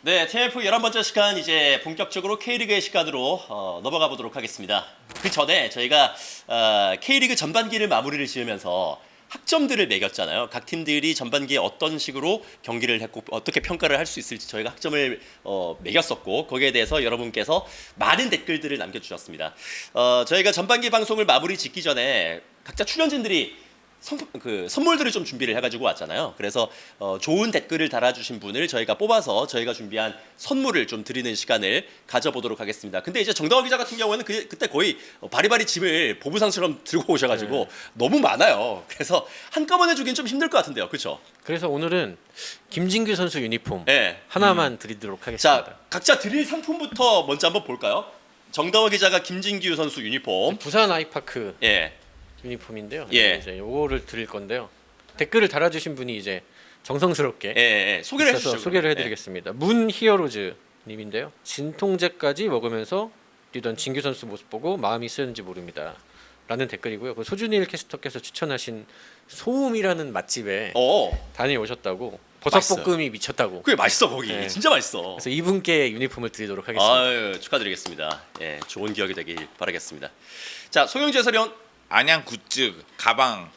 네, TMF 11번째 시간 이제 본격적으로 K리그의 시간으로 넘어가 보도록 하겠습니다. 그 전에 저희가 K리그 전반기를 마무리를 지으면서 학점들을 매겼잖아요. 각 팀들이 전반기에 어떤 식으로 경기를 했고 어떻게 평가를 할 수 있을지 저희가 학점을 매겼었고 거기에 대해서 여러분께서 많은 댓글들을 남겨주셨습니다. 저희가 전반기 방송을 마무리 짓기 전에 각자 출연진들이 선물들을 좀 준비를 해가지고 왔잖아요. 그래서 좋은 댓글을 달아주신 분을 저희가 뽑아서 저희가 준비한 선물을 좀 드리는 시간을 가져보도록 하겠습니다. 근데 이제 정다워 기자 같은 경우에는 그때 거의 바리바리 짐을 보부상처럼 들고 오셔가지고 너무 많아요. 그래서 한꺼번에 주긴 좀 힘들 것 같은데요. 그렇죠? 그래서 오늘은 김진규 선수 유니폼 네. 하나만 드리도록 하겠습니다. 자, 각자 드릴 상품부터 먼저 한번 볼까요? 정다워 기자가 김진규 선수 유니폼. 부산 아이파크 예. 유니폼인데요. 예. 이제 요거를 드릴 건데요. 댓글을 달아주신 분이 이제 정성스럽게 예. 소개를 있어서 해주시죠. 소개를 예. 해드리겠습니다. 문 히어로즈 님인데요. 진통제까지 먹으면서 뛰던 진규 선수 모습 보고 마음이 쓰였는지 모릅니다. 라는 댓글이고요. 그 소준일 캐스터께서 추천하신 소음이라는 맛집에 다녀오셨다고 버섯볶음이 미쳤다고. 그게 맛있어 거기. 네. 진짜 맛있어. 그래서 이분께 유니폼을 드리도록 하겠습니다. 아유, 축하드리겠습니다. 예, 좋은 기억이 되길 바라겠습니다. 자, 송영재 해설위원. 안양 굿즈 가방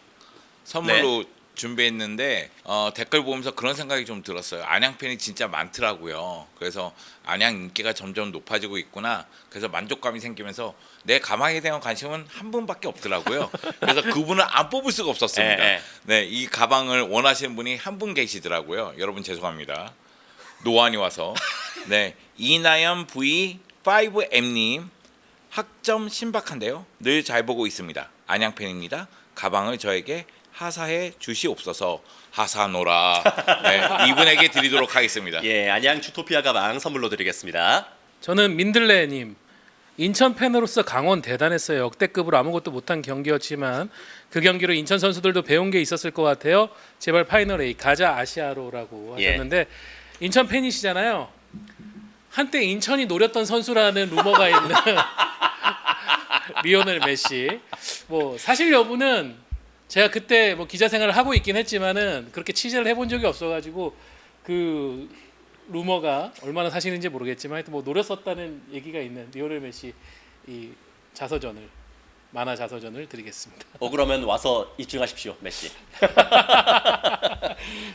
선물로 준비했는데 댓글 보면서 그런 생각이 좀 들었어요. 안양 팬이 진짜 많더라고요. 그래서 안양 인기가 점점 높아지고 있구나. 그래서 만족감이 생기면서 내 가방에 대한 관심은 한 분밖에 없더라고요. 그래서 그분을 안 뽑을 수가 없었습니다. 네, 이 가방을 원하시는 분이 한 분 계시더라고요. 여러분 죄송합니다. 노안이 와서. 네, 이나연 V5M님 학점 신박한데요. 늘 잘 보고 있습니다. 안양 팬입니다. 가방을 저에게 하사해 주시옵소서. 하사노라. 네, 이분에게 드리도록 하겠습니다. 예, 안양 주토피아 가방 선물로 드리겠습니다. 저는 민들레님. 인천 팬으로서 강원 대단했어요. 역대급으로 아무것도 못한 경기였지만 그 경기로 인천 선수들도 배운 게 있었을 것 같아요. 제발 파이널 A 가자 아시아로라고 하셨는데 인천 팬이시잖아요. 한때 인천이 노렸던 선수라는 루머가 있는 리오넬 메시. 뭐 사실 여부는 제가 그때 뭐 기자 생활을 하고 있긴 했지만은 그렇게 취재를 해본 적이 없어가지고 그 루머가 얼마나 사실인지 모르겠지만 하여튼 뭐 노렸었다는 얘기가 있는 리오넬 메시 이 자서전을 만화 자서전을 드리겠습니다. 그러면 와서 입증하십시오, 메시.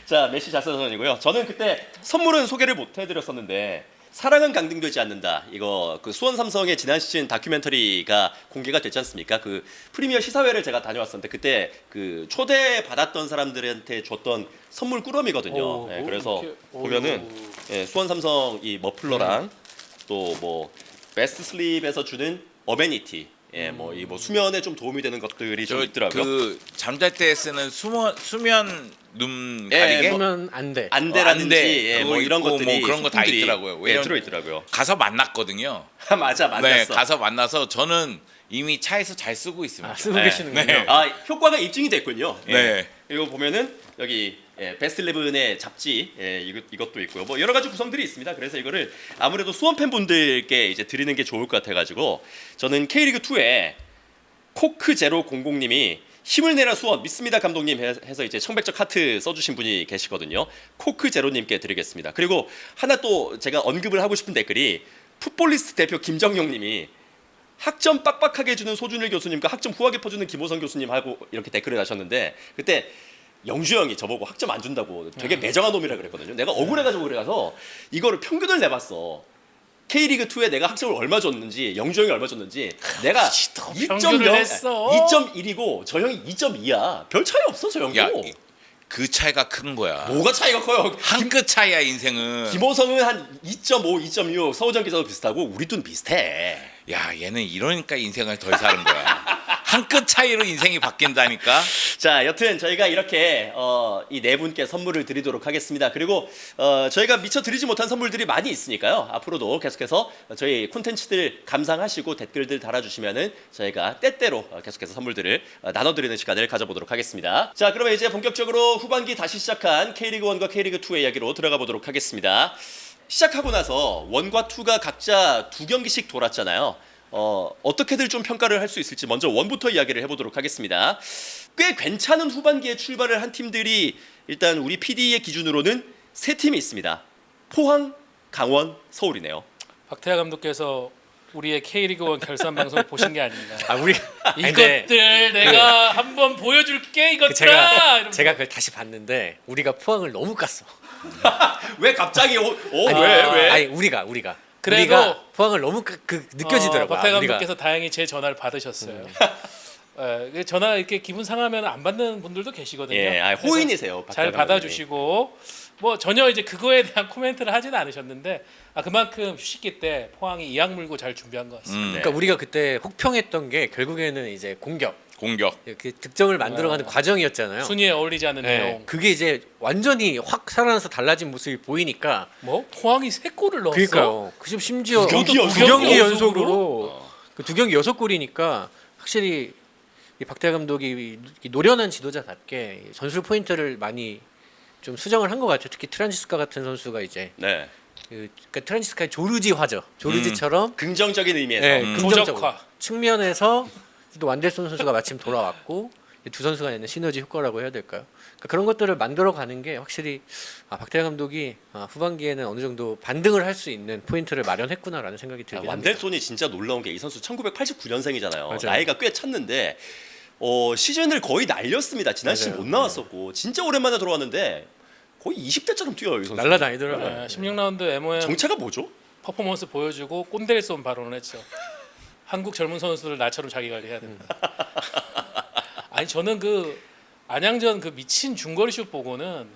자, 메시 자서전이고요. 저는 그때 선물은 소개를 못 해드렸었는데 사랑은 강등되지 않는다. 이거 그 수원 삼성의 지난 시즌 다큐멘터리가 공개가 됐지 않습니까? 그 프리미어 시사회를 제가 다녀왔었는데 그때 그 초대 받았던 사람들한테 줬던 선물 꾸러미거든요. 네, 그래서 보면은 수원 삼성 이 머플러랑 또 뭐 베스트 슬립에서 주는 어메니티, 뭐 이 뭐 수면에 좀 도움이 되는 것들이 좀 있더라고요. 그 잠잘 때 쓰는 수면 눈 가리개 그러면 안 돼. 안대라든지 그거 뭐 이런 있고 것들이 뭐 그런 거 다 소품들이, 있더라고요. 들어있더라고요. 가서 만났거든요. 맞아, 만났어. 네, 가서 만나서 저는 이미 차에서 잘 쓰고 있습니다. 쓰고 계시는군요. 네. 효과가 입증이 됐군요. 네. 이거 보면은 여기 베스트 11의 잡지 이것도 있고요. 뭐 여러 가지 구성들이 있습니다. 그래서 이거를 아무래도 수원 팬분들께 이제 드리는 게 좋을 것 같아가지고 저는 K리그 2에 코크 제로 00님이 힘을 내라 수원 믿습니다 감독님 해서 이제 청백적 하트 써주신 분이 계시거든요. 코크 제로님께 드리겠습니다. 그리고 하나 또 제가 언급을 하고 싶은 댓글이 풋볼리스트 대표 김정용님이 학점 빡빡하게 주는 소준일 교수님과 학점 후하게 퍼주는 김호성 교수님 하고 이렇게 댓글을 하셨는데 그때 영주 형이 저보고 학점 안 준다고 되게 매정한 놈이라 그랬거든요. 내가 억울해가지고 그래가서 이거를 평균을 내봤어. K리그 2에 내가 학점을 얼마 줬는지 영주 형이 얼마 줬는지 내가 2.1이고 저 형이 2.2야. 별 차이 없어 저 형도. 야, 그 차이가 큰 거야. 뭐가 차이가 커요? 한 끗 차이야 인생은. 김호성은 한 2.5, 2.6 서우정 기자도 비슷하고 우리 둘은 비슷해. 야, 얘는 이러니까 인생을 덜 사는 거야. 한 끗 차이로 인생이 바뀐다니까. 자, 여튼 저희가 이렇게 이 네 분께 선물을 드리도록 하겠습니다. 그리고 저희가 미처 드리지 못한 선물들이 많이 있으니까요. 앞으로도 계속해서 저희 콘텐츠들 감상하시고 댓글들 달아주시면은 저희가 때때로 계속해서 선물들을 나눠드리는 시간을 가져보도록 하겠습니다. 자, 그러면 이제 본격적으로 후반기 다시 시작한 K리그 1과 K리그 2의 이야기로 들어가 보도록 하겠습니다. 시작하고 나서 1과 2가 각자 2경기씩 돌았잖아요. 어떻게들 좀 평가를 할 수 있을지 먼저 1부터 이야기를 해보도록 하겠습니다. 꽤 괜찮은 후반기에 출발을 한 팀들이 일단 우리 PD의 기준으로는 3팀이 있습니다. 포항, 강원, 서울이네요. 박태하 감독께서 우리의 K리그1 결산 방송을 보신 게 아닌가. 아 우리 이것들 내가 한번 보여줄게 이것들아. 이러면서. 제가 그걸 다시 봤는데 우리가 포항을 너무 깠어. 왜 갑자기 아니, 왜? 아니 우리가 그래도 우리가 포항을 너무 느껴지더라고요. 박태하 우리가 감독께서 다행히 제 전화를 받으셨어요. 전화 이렇게 기분 상하면 안 받는 분들도 계시거든요. 예, 호인이세요. 잘 박태하 받아주시고 뭐 전혀 이제 그거에 대한 코멘트를 하지는 않으셨는데 그만큼 휴식기 때 포항이 이악 물고 잘 준비한 것 같습니다. 그러니까 우리가 그때 혹평했던 게 결국에는 이제 공격 이렇게 득점을 만들어가는 과정이었잖아요. 순위에 어울리지 않는 네, 내용. 그게 이제 완전히 확 살아나서 달라진 모습이 보이니까. 뭐 포항이 3골을 넣었어. 그러니까요. 그 심지어 두 경기 두 경기 연속으로? 연속으로 그 두 경기 6골이니까 확실히 이 박태하 감독이 이 노련한 지도자답게 전술 포인트를 많이 좀 수정을 한 것 같아요. 특히 트란지스카 같은 선수가 이제 네. 그러니까 트란지스카의 조르지화죠. 조르지처럼 긍정적인 의미에서 네, 긍정적으로 조적화. 측면에서 또 완델손 선수가 마침 돌아왔고 두 선수가 내는 시너지 효과라고 해야 될까요? 그러니까 그런 것들을 만들어가는 게 확실히 박태하 감독이 후반기에는 어느 정도 반등을 할 수 있는 포인트를 마련했구나라는 생각이 들긴 합니다. 완델손이 진짜 놀라운 게 이 선수 1989년생이잖아요. 맞아요. 나이가 꽤 찼는데 시즌을 거의 날렸습니다. 지난 시즌 맞아요. 못 나왔었고 진짜 오랜만에 돌아왔는데 거의 20대처럼 뛰어요 이 선수. 날라다니더라고요. 16라운드 MOM 정체가 뭐죠? 퍼포먼스 보여주고 꼰대일손 발언을 했죠. 한국 젊은 선수들 나처럼 자기 관리해야 된다. 아니 저는 그 안양전 그 미친 중거리 슛 보고는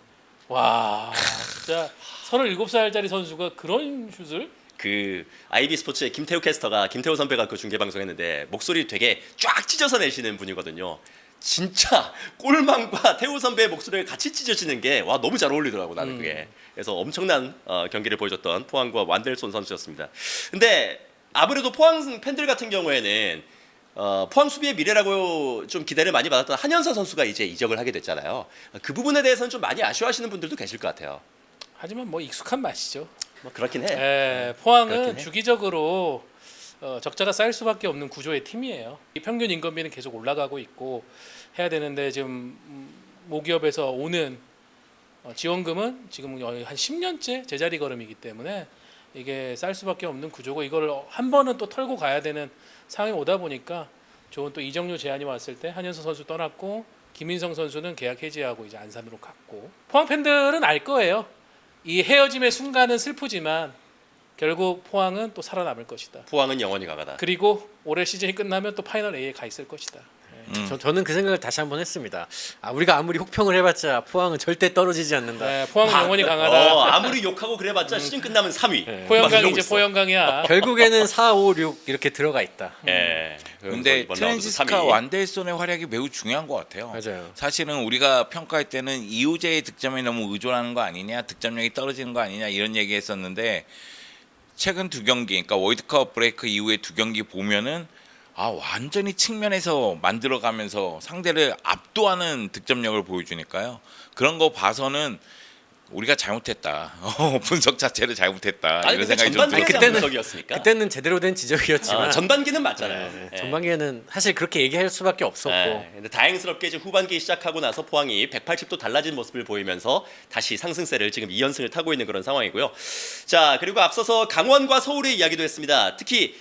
와 진짜 37살짜리 선수가 그런 슛을 그 아이비 스포츠의 김태우 캐스터가 김태우 선배가 그 중계 방송했는데 목소리 되게 쫙 찢어서 내시는 분이거든요. 진짜 골망과 태우 선배의 목소리가 같이 찢어지는 게 와 너무 잘 어울리더라고 나는 그게. 그래서 엄청난 경기를 보여줬던 포항과 완델손 선수였습니다. 근데 아무래도 포항 팬들 같은 경우에는 포항 수비의 미래라고 좀 기대를 많이 받았던 한현서 선수가 이제 이적을 하게 됐잖아요. 그 부분에 대해서는 좀 많이 아쉬워하시는 분들도 계실 것 같아요. 하지만 뭐 익숙한 맛이죠. 뭐 그렇긴 해. 포항은 그렇긴 해. 주기적으로 적자가 쌓일 수밖에 없는 구조의 팀이에요. 이 평균 인건비는 계속 올라가고 있고 해야 되는데 지금 모기업에서 오는 지원금은 지금 한 10년째 제자리 걸음이기 때문에 이게 쌓일 수밖에 없는 구조고 이걸 한 번은 또 털고 가야 되는 상황이 오다 보니까 좋은 또 이적료 제안이 왔을 때 한현서 선수 떠났고 김인성 선수는 계약 해지하고 이제 안산으로 갔고 포항 팬들은 알 거예요. 이 헤어짐의 순간은 슬프지만 결국 포항은 또 살아남을 것이다. 포항은 영원히 강하다. 그리고 올해 시즌이 끝나면 또 파이널 A에 가 있을 것이다. 저는 그 생각을 다시 한번 했습니다. 우리가 아무리 혹평을 해봤자 포항은 절대 떨어지지 않는다. 포항은 영원히 강하다. 아무리 욕하고 그래봤자 시즌 끝나면 3위. 포영강이 이제 포영강이야. 결국에는 4, 5, 6 이렇게 들어가 있다. 예. 근데 이번 라운드도 트랜지스카 3위. 완델손의 활약이 매우 중요한 것 같아요. 맞아요. 사실은 우리가 평가할 때는 이우재의 득점에 너무 의존하는 거 아니냐, 득점력이 떨어지는 거 아니냐 이런 얘기했었는데 최근 두 경기, 그러니까 월드컵 브레이크 이후에 두 경기 보면은 완전히 측면에서 만들어가면서 상대를 압도하는 득점력을 보여주니까요. 그런 거 봐서는 우리가 잘못했다. 분석 자체를 잘못했다. 아니 이런 근데 생각이 좀 전반기는 들어요. 그때는- 분석이었으니까. 그때는 제대로 된 지적이었지만 전반기는 맞잖아요. 네, 예. 전반기에는 사실 그렇게 얘기할 수밖에 없었고 근데 다행스럽게 이제 후반기 시작하고 나서 포항이 180도 달라진 모습을 보이면서 다시 상승세를 지금 2연승을 타고 있는 그런 상황이고요. 자, 그리고 앞서서 강원과 서울의 이야기도 했습니다. 특히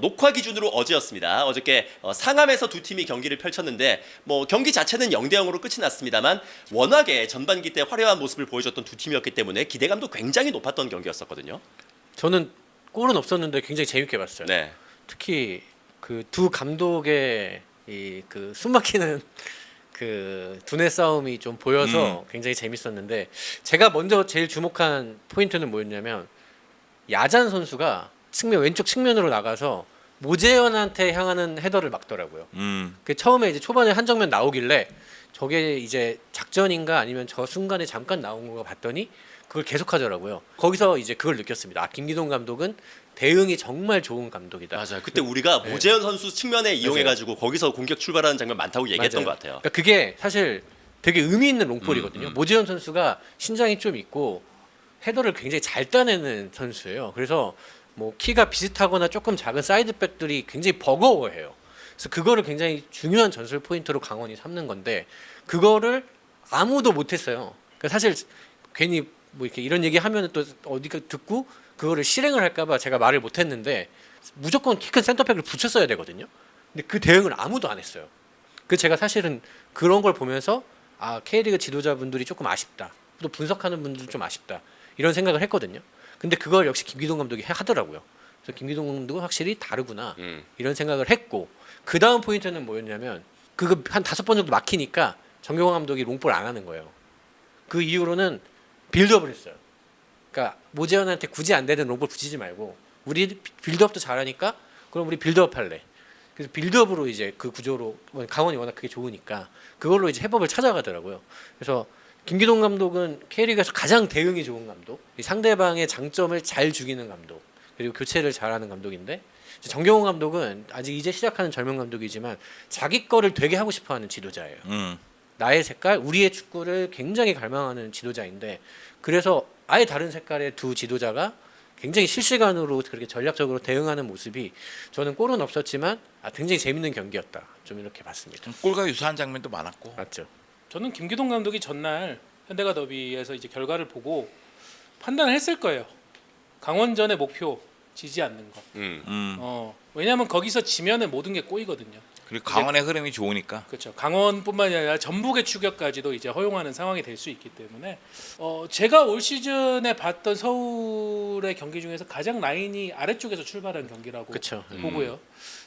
녹화 기준으로 어제였습니다. 어저께 상암에서 두 팀이 경기를 펼쳤는데 뭐 경기 자체는 0대 0으로 끝이 났습니다만 워낙에 전반기 때 화려한 모습을 보여줬던 두 팀이었기 때문에 기대감도 굉장히 높았던 경기였었거든요. 저는 골은 없었는데 굉장히 재밌게 봤어요. 네. 특히 그 두 감독의 이 그 숨막히는 그 두뇌 싸움이 좀 보여서 굉장히 재밌었는데 제가 먼저 제일 주목한 포인트는 뭐였냐면 야잔 선수가 왼쪽 측면으로 나가서 모재현한테 향하는 헤더를 막더라고요. 그 처음에 이제 초반에 한 장면 나오길래 저게 이제 작전인가 아니면 저 순간에 잠깐 나온 거 봤더니 그걸 계속하더라고요. 거기서 이제 그걸 느꼈습니다. 김기동 감독은 대응이 정말 좋은 감독이다. 맞아요. 그때 우리가 모재현 선수 측면에 이용해가지고 거기서 공격 출발하는 장면 많다고 얘기했던 맞아요. 것 같아요. 그러니까 그게 사실 되게 의미 있는 롱볼이거든요. 모재현 선수가 신장이 좀 있고 헤더를 굉장히 잘 따내는 선수예요. 그래서 뭐 키가 비슷하거나 조금 작은 사이드백들이 굉장히 버거워해요. 그래서 그거를 굉장히 중요한 전술 포인트로 강원이 삼는 건데 그거를 아무도 못했어요. 그러니까 사실 괜히 뭐 이렇게 이런 얘기 하면은 또 어디가 듣고 그거를 실행을 할까봐 제가 말을 못했는데 무조건 키 큰 센터백을 붙였어야 되거든요. 근데 그 대응을 아무도 안 했어요. 그 제가 사실은 그런 걸 보면서 아 K리그 지도자분들이 조금 아쉽다. 또 분석하는 분들도 좀 아쉽다. 이런 생각을 했거든요. 근데 그걸 역시 김기동 감독이 하더라고요. 그래서 김기동 감독은 확실히 다르구나 이런 생각을 했고 그 다음 포인트는 뭐였냐면 그거 한 5번 정도 막히니까 정경화 감독이 롱볼 안 하는 거예요. 그 이후로는 빌드업을 했어요. 그러니까 모재현한테 굳이 안 되는 롱볼 붙이지 말고 우리 빌드업도 잘하니까 그럼 우리 빌드업 할래. 그래서 빌드업으로 이제 그 구조로 강원이 워낙 그게 좋으니까 그걸로 이제 해법을 찾아가더라고요. 그래서 김기동 감독은 K리그에서 가장 대응이 좋은 감독, 이 상대방의 장점을 잘 죽이는 감독, 그리고 교체를 잘하는 감독인데 정경호 감독은 아직 이제 시작하는 젊은 감독이지만 자기 거를 되게 하고 싶어하는 지도자예요. 나의 색깔, 우리의 축구를 굉장히 갈망하는 지도자인데 그래서 아예 다른 색깔의 두 지도자가 굉장히 실시간으로 그렇게 전략적으로 대응하는 모습이 저는 골은 없었지만 굉장히 재밌는 경기였다. 좀 이렇게 봤습니다. 골과 유사한 장면도 많았고. 맞죠? 저는 김기동 감독이 전날 현대가 더비에서 이제 결과를 보고 판단을 했을 거예요. 강원전의 목표 지지 않는 것. 왜냐하면 거기서 지면은 모든 게 꼬이거든요. 그리고 강원의 흐름이 좋으니까. 그렇죠. 강원뿐만이 아니라 전북의 추격까지도 이제 허용하는 상황이 될 수 있기 때문에 제가 올 시즌에 봤던 서울의 경기 중에서 가장 라인이 아래쪽에서 출발한 경기라고 그렇죠. 보고요.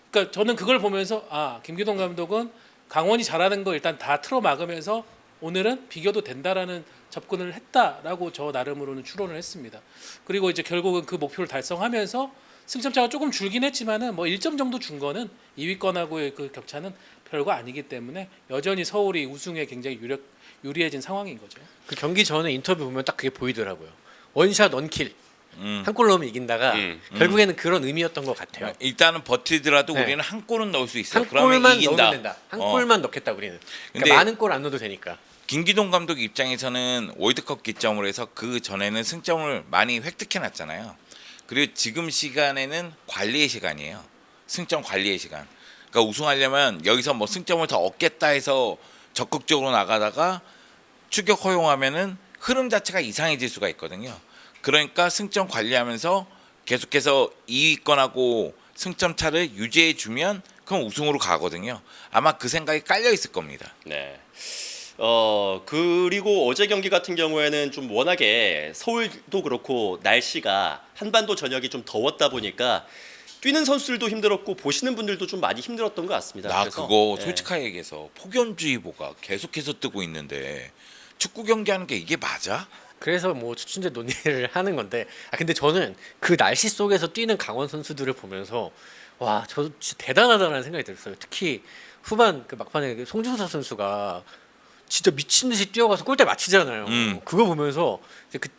그러니까 저는 그걸 보면서 김기동 감독은 강원이 잘하는 거 일단 다 틀어 막으면서 오늘은 비교도 된다라는 접근을 했다라고 저 나름으로는 추론을 했습니다. 그리고 이제 결국은 그 목표를 달성하면서 승점차가 조금 줄긴 했지만은 뭐 1점 정도 준 거는 2위권하고의 그 격차는 별거 아니기 때문에 여전히 서울이 우승에 굉장히 유리해진 상황인 거죠. 그 경기 전에 인터뷰 보면 딱 그게 보이더라고요. 원샷 원킬. 한 골 넣으면 이긴다가 결국에는 그런 의미였던 것 같아요. 일단은 버티더라도 네. 우리는 한 골은 넣을 수 있어. 한 그러면 골만 이긴다. 넣으면 된다. 한 골만 넣겠다 우리는. 그러니까 근데 많은 골 안 넣어도 되니까. 김기동 감독 입장에서는 월드컵 기점으로 해서 그 전에는 승점을 많이 획득해 놨잖아요. 그리고 지금 시간에는 관리의 시간이에요. 승점 관리의 시간. 그러니까 우승하려면 여기서 뭐 승점을 더 얻겠다 해서 적극적으로 나가다가 추격 허용하면은 흐름 자체가 이상해질 수가 있거든요. 그러니까 승점 관리하면서 계속해서 2위권하고 승점 차를 유지해 주면 그럼 우승으로 가거든요. 아마 그 생각이 깔려 있을 겁니다. 네. 그리고 어제 경기 같은 경우에는 좀 워낙에 서울도 그렇고 날씨가 한반도 전역이 좀 더웠다 보니까 뛰는 선수들도 힘들었고 보시는 분들도 좀 많이 힘들었던 것 같습니다. 나 그래서, 그거 네. 솔직하게 얘기해서 폭염주의보가 계속해서 뜨고 있는데 축구 경기하는 게 이게 맞아? 그래서 뭐 추천제 논의를 하는 건데 근데 저는 그 날씨 속에서 뛰는 강원 선수들을 보면서 와, 저 진짜 대단하다는 생각이 들었어요. 특히 후반 그 막판에 그 송준서 선수가 진짜 미친 듯이 뛰어가서 골대 맞히잖아요. 그거 보면서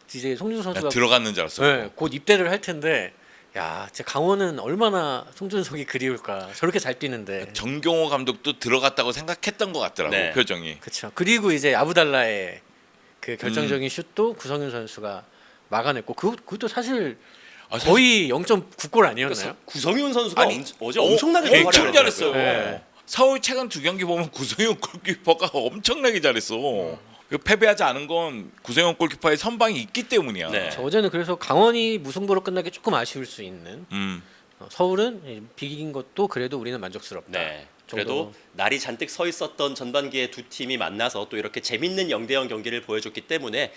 이제 송준서 선수가 들어갔는 줄 알았어. 네, 곧 입대를 할 텐데 야, 진짜 강원은 얼마나 송준석이 그리울까. 저렇게 잘 뛰는데. 정경호 감독도 들어갔다고 생각했던 것 같더라고. 네. 표정이. 그렇죠. 그리고 이제 아부달라의 그 결정적인 슛도 구성윤 선수가 막아냈고 그것도 사실 거의 0.9골 아니었나요? 구성윤 선수가 아니, 어제 엄청나게 엄청 활약을 잘했어요. 하더라고요. 네. 서울 최근 두 경기 보면 구성현 골키퍼가 엄청나게 잘했어. 그 패배하지 않은 건 구성현 골키퍼의 선방이 있기 때문이야. 네. 저 어제는 그래서 강원이 무승부로 끝나기 조금 아쉬울 수 있는 음. 서울은 비긴 것도 그래도 우리는 만족스럽다. 네. 그래도 정도로. 날이 잔뜩 서 있었던 전반기에 두 팀이 만나서 또 이렇게 재밌는 0대0 경기를 보여줬기 때문에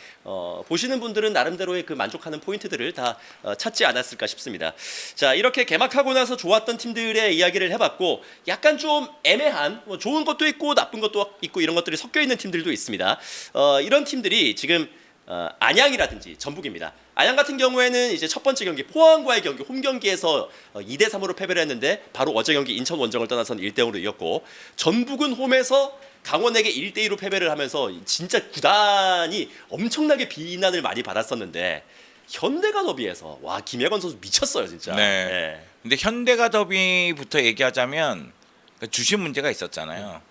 보시는 분들은 나름대로의 그 만족하는 포인트들을 다 찾지 않았을까 싶습니다. 자, 이렇게 개막하고 나서 좋았던 팀들의 이야기를 해봤고 약간 좀 애매한 뭐 좋은 것도 있고 나쁜 것도 있고 이런 것들이 섞여 있는 팀들도 있습니다. 이런 팀들이 지금 안양이라든지 전북입니다. 안양 같은 경우에는 이제 첫 번째 경기 포항과의 경기 홈 경기에서 2대 3으로 패배를 했는데 바로 어제 경기 인천 원정을 떠나서는 1대 0으로 이겼고 전북은 홈에서 강원에게 1대 2로 패배를 하면서 진짜 구단이 엄청나게 비난을 많이 받았었는데 현대가 더비에서 와 김혜건 선수 미쳤어요 진짜. 네. 근데 현대가 더비부터 얘기하자면 주심 문제가 있었잖아요.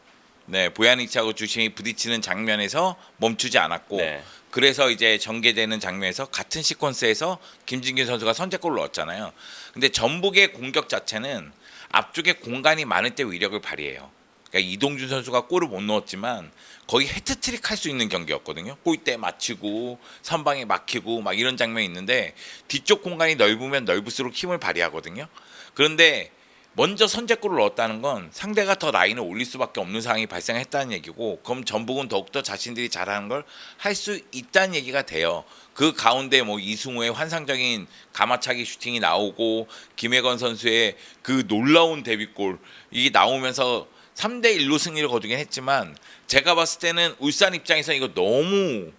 네, 보야닉하고 주심이 부딪히는 장면에서 멈추지 않았고 네. 그래서 이제 전개되는 장면에서 같은 시퀀스에서 김진규 선수가 선제골을 넣었잖아요. 근데 전북의 공격 자체는 앞쪽에 공간이 많을 때 위력을 발휘해요. 그러니까 이동준 선수가 골을 못 넣었지만 거의 해트트릭 할 수 있는 경기였거든요. 골대 맞추고 선방에 막히고 막 이런 장면이 있는데 뒤쪽 공간이 넓으면 넓을수록 힘을 발휘하거든요. 그런데 먼저 선제골을 넣었다는 건 상대가 더 라인을 올릴 수밖에 없는 상황이 발생했다는 얘기고, 그럼 전북은 더욱더 자신들이 잘하는 걸 할 수 있다는 얘기가 돼요. 그 가운데 뭐 이승우의 환상적인 가마차기 슈팅이 나오고 김혜건 선수의 그 놀라운 데뷔골 이게 나오면서 3대1로 승리를 거두긴 했지만, 제가 봤을 때는 울산 입장에서 이거 너무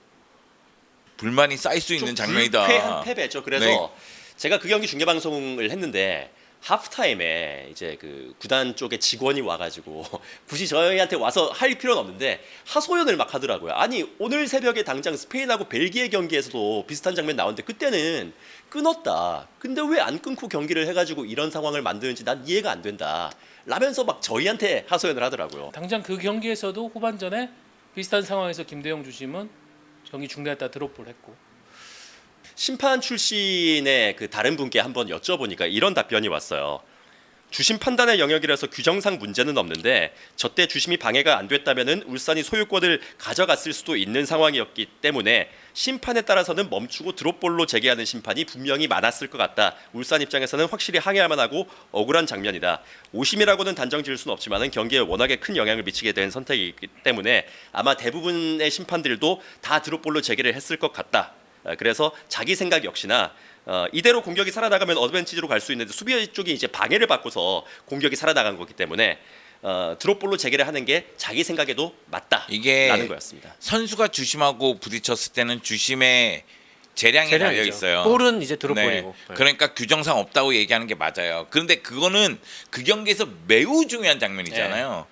불만이 쌓일 수 있는 장면이다. 불쾌한 패배죠. 그래서 네. 제가 그 경기 중계 방송을 했는데 하프타임에 이제 그 구단 쪽에 직원이 와가지고 굳이 저희한테 와서 할 필요는 없는데 하소연을 막 하더라고요. 아니 오늘 새벽에 당장 스페인하고 벨기에 경기에서도 비슷한 장면 나오는데 그때는 끊었다. 근데 왜 안 끊고 경기를 해가지고 이런 상황을 만드는지 난 이해가 안 된다. 라면서 막 저희한테 하소연을 하더라고요. 당장 그 경기에서도 후반전에 비슷한 상황에서 김대영 주심은 경기 중단했다 드롭볼 했고, 심판 출신의 그 다른 분께 한번 여쭤보니까 이런 답변이 왔어요. 주심 판단의 영역이라서 규정상 문제는 없는데 저때 주심이 방해가 안 됐다면은 울산이 소유권을 가져갔을 수도 있는 상황이었기 때문에 심판에 따라서는 멈추고 드롭볼로 재개하는 심판이 분명히 많았을 것 같다. 울산 입장에서는 확실히 항의할만 하고 억울한 장면이다. 오심이라고는 단정 지을 수는 없지만은 경기에 워낙에 큰 영향을 미치게 된 선택이기 때문에 아마 대부분의 심판들도 다 드롭볼로 재개를 했을 것 같다. 그래서 자기 생각 역시나 이대로 공격이 살아나가면 어드밴티지로 갈 수 있는데 수비 쪽이 이제 방해를 받고서 공격이 살아나간 거기 때문에 드롭볼로 재개를 하는 게 자기 생각에도 맞다라는 이게 거였습니다. 선수가 주심하고 부딪혔을 때는 주심의 재량이 달려 재량이죠. 있어요. 볼은 이제 드롭볼이고. 네. 그러니까 규정상 없다고 얘기하는 게 맞아요. 그런데 그거는 그 경기에서 매우 중요한 장면이잖아요.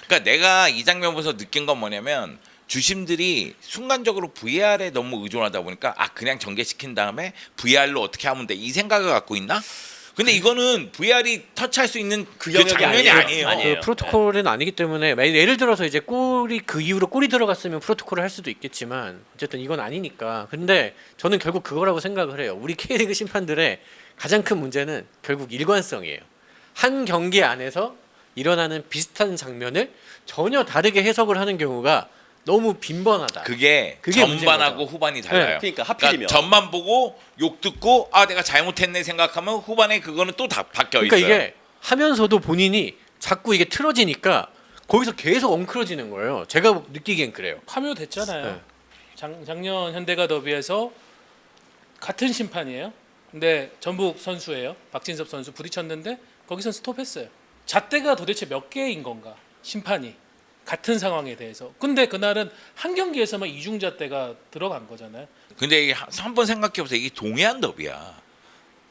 그러니까 내가 이 장면 보면서 느낀 건 뭐냐면, 주심들이 순간적으로 VR에 너무 의존하다 보니까 그냥 전개시킨 다음에 VR로 어떻게 하면 돼 이 생각을 갖고 있나? 근데 이거는 VR이 터치할 수 있는 그 영역이 장면이 아니에요. 아니에요. 그 프로토콜은 아니기 때문에 예를 들어서 이제 골이 그 이후로 골이 들어갔으면 프로토콜을 할 수도 있겠지만 어쨌든 이건 아니니까. 근데 저는 결국 그거라고 생각을 해요. 우리 K리그 심판들의 가장 큰 문제는 결국 일관성이에요. 한 경기 안에서 일어나는 비슷한 장면을 전혀 다르게 해석을 하는 경우가 너무 빈번하다. 그게 문제인 전반하고 거죠. 후반이 달라요. 그러니까 하필이면 전반 보고 욕 듣고 내가 잘못했네 생각하면 후반에 그거는 또 다 바뀌어 그러니까 있어요. 이게 하면서도 본인이 자꾸 이게 틀어지니까 거기서 계속 엉클어지는 거예요. 제가 느끼기엔 그래요. 파묘됐잖아요. 네. 작년 현대가 더비에서 같은 심판이에요. 근데 전북 선수예요. 박진섭 선수 부딪혔는데 거기선 스톱했어요. 잣대가 도대체 몇 개인 건가? 심판이 같은 상황에 대해서. 근데 그날은 한 경기에서만 이중 잣대가 들어간 거잖아요. 근데 이게 한번 생각해 보세요. 이게 동해안 더비야.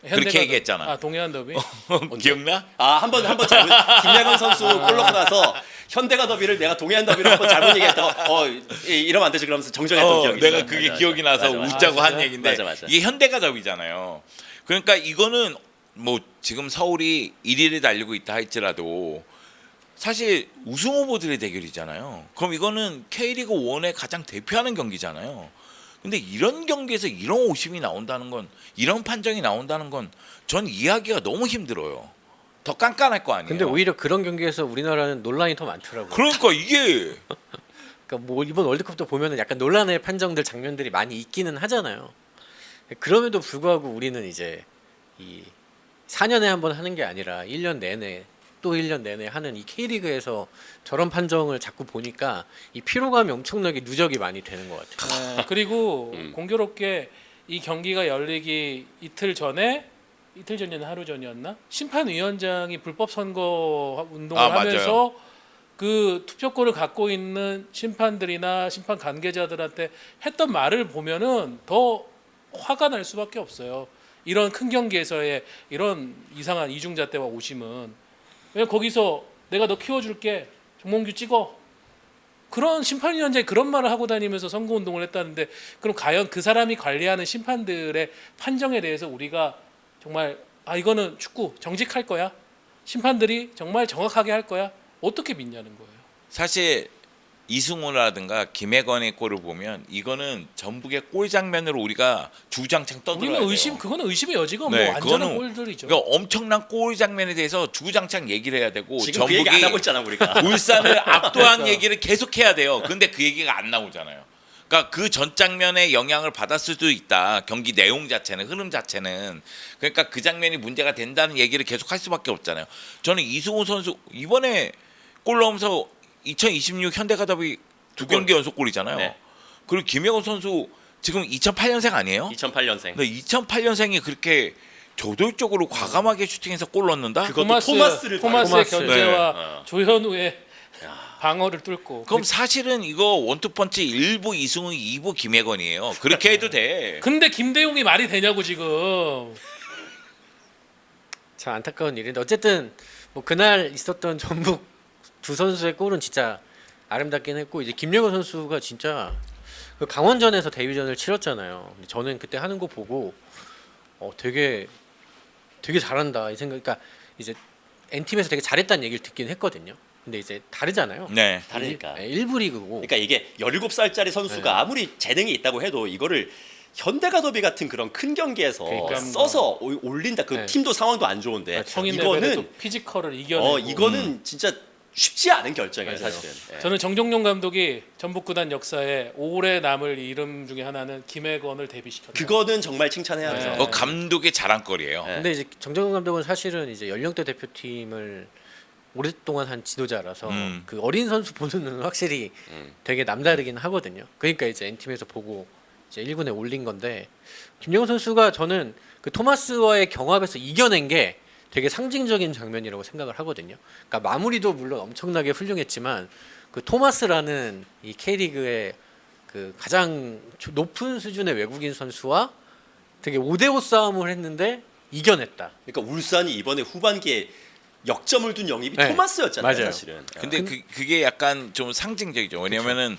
그렇게 얘기했잖아. 동해안 더비. 기억나? 한번 잘못 김야건 선수 골 넣고 나서 현대가 더비를 내가 동해안 더비로 한번 잘못 얘기했다가 이러면 안 되지 그러면서 정정했던 기억이 있어요. 내가 그게 기억이 나서 맞아. 웃자고 한 진짜? 얘기인데 맞아. 이게 현대가 더비잖아요. 그러니까 이거는 뭐 지금 서울이 1위를 달리고 있다 할지라도 사실 우승 후보들의 대결이잖아요. 그럼 이거는 K리그 1의 가장 대표하는 경기잖아요. 근데 이런 경기에서 이런 오심이 나온다는 건, 이런 판정이 나온다는 건 전 이해하기가 너무 힘들어요. 더 깐깐할 거 아니에요. 근데 오히려 그런 경기에서 우리나라는 논란이 더 많더라고요. 그러니까 이게 그러니까 뭐 이번 월드컵도 보면은 약간 논란의 판정들 장면들이 많이 있기는 하잖아요. 그럼에도 불구하고 우리는 이제 이 4년에 한 번 하는 게 아니라 1년 내내 또 1년 내내 하는 이 K리그에서 저런 판정을 자꾸 보니까 이 피로감이 엄청나게 누적이 많이 되는 것 같아요. 네, 그리고 공교롭게 이 경기가 열리기 이틀 전이나 하루 전이었나? 심판위원장이 불법 선거 운동을 하면서 그 투표권을 갖고 있는 심판들이나 심판 관계자들한테 했던 말을 보면은 더 화가 날 수밖에 없어요. 이런 큰 경기에서의 이런 이상한 이중잣대와 오심은. 왜 거기서 내가 너 키워줄게 정몽규 찍어, 그런 심판위원장이 그런 말을 하고 다니면서 선거운동을 했다는데, 그럼 과연 그 사람이 관리하는 심판들의 판정에 대해서 우리가 정말 이거는 축구 정직할 거야, 심판들이 정말 정확하게 할 거야, 어떻게 믿냐는 거예요. 사실 이승우라든가 김혜건의 골을 보면 이거는 전북의 골 장면으로 우리가 주구장창 떠들어야 돼요. 우리는 그거는 의심의 여지가 없고 네, 완전한 그거는 골들이죠. 그러니까 엄청난 골 장면에 대해서 주구장창 얘기를 해야 되고 지금 그 얘기 안 하고 있잖아 우리가. 울산을 압도한 그러니까. 얘기를 계속해야 돼요. 근데 그 얘기가 안 나오잖아요. 그러니까 그 전 장면에 영향을 받았을 수도 있다. 경기 내용 자체는 흐름 자체는 그러니까 그 장면이 문제가 된다는 얘기를 계속 할 수밖에 없잖아요. 저는 이승우 선수 이번에 골 넣으면서 2026 현대가더비 두 경기 연속골이잖아요. 네. 그리고 김혜건 선수 지금 2008년생 아니에요? 2008년생. 근데 2008년생이 그렇게 저돌적으로 과감하게 슈팅해서 골 넣는다? 그것도 토마스의 토마스. 견제와 네. 조현우의 방어를 뚫고. 그럼 사실은 이거 원투펀치 1부 이승우 2부 김혜건이에요. 그렇게 해도 돼. 근데 김대용이 말이 되냐고 지금. 참 안타까운 일인데 어쨌든 뭐 그날 있었던 전북 두 선수의 골은 진짜 아름답긴 했고 이제 김영호 선수가 진짜 그 강원전에서 데뷔전을 치렀잖아요. 근데 저는 그때 하는 거 보고 되게 잘한다 이 생각. 그러니까 이제 N팀에서 되게 잘했다는 얘기를 듣긴 했거든요. 근데 이제 다르잖아요. 네. 다르니까. 1부 리그고. 그러니까 이게 17살짜리 선수가 네. 아무리 재능이 있다고 해도 이거를 현대가더비 같은 그런 큰 경기에서 그러니까 써서 올린다. 그 네. 팀도 상황도 안 좋은데 성인 레벨에도 이거는 피지컬을 이겨내고. 이거는 진짜 쉽지 않은 결정이에요, 맞아요. 사실은. 예. 저는 정종용 감독이 전북 구단 역사에 오래 남을 이름 중에 하나는 김혜건을 데뷔시켰다. 그거는 정말 칭찬해야죠. 네. 감독의 자랑거리예요. 네. 근데 이제 정정훈 감독은 사실은 이제 연령대 대표팀을 오랫동안 한 지도자라서 그 어린 선수 보는 눈은 확실히 되게 남다르긴 하거든요. 그러니까 이제 N팀에서 보고 이제 1군에 올린 건데 김영호 선수가 저는 그 토마스와의 경합에서 이겨낸 게 되게 상징적인 장면이라고 생각을 하거든요. 그러니까 마무리도 물론 엄청나게 훌륭했지만 그 토마스라는 이 K리그의 그 가장 높은 수준의 외국인 선수와 되게 5대5 싸움을 했는데 이겨냈다. 그러니까 울산이 이번에 후반기에 역점을 둔 영입이 네. 토마스였잖아요, 맞아요. 사실은. 근데 그게 약간 좀 상징적이죠. 왜냐면은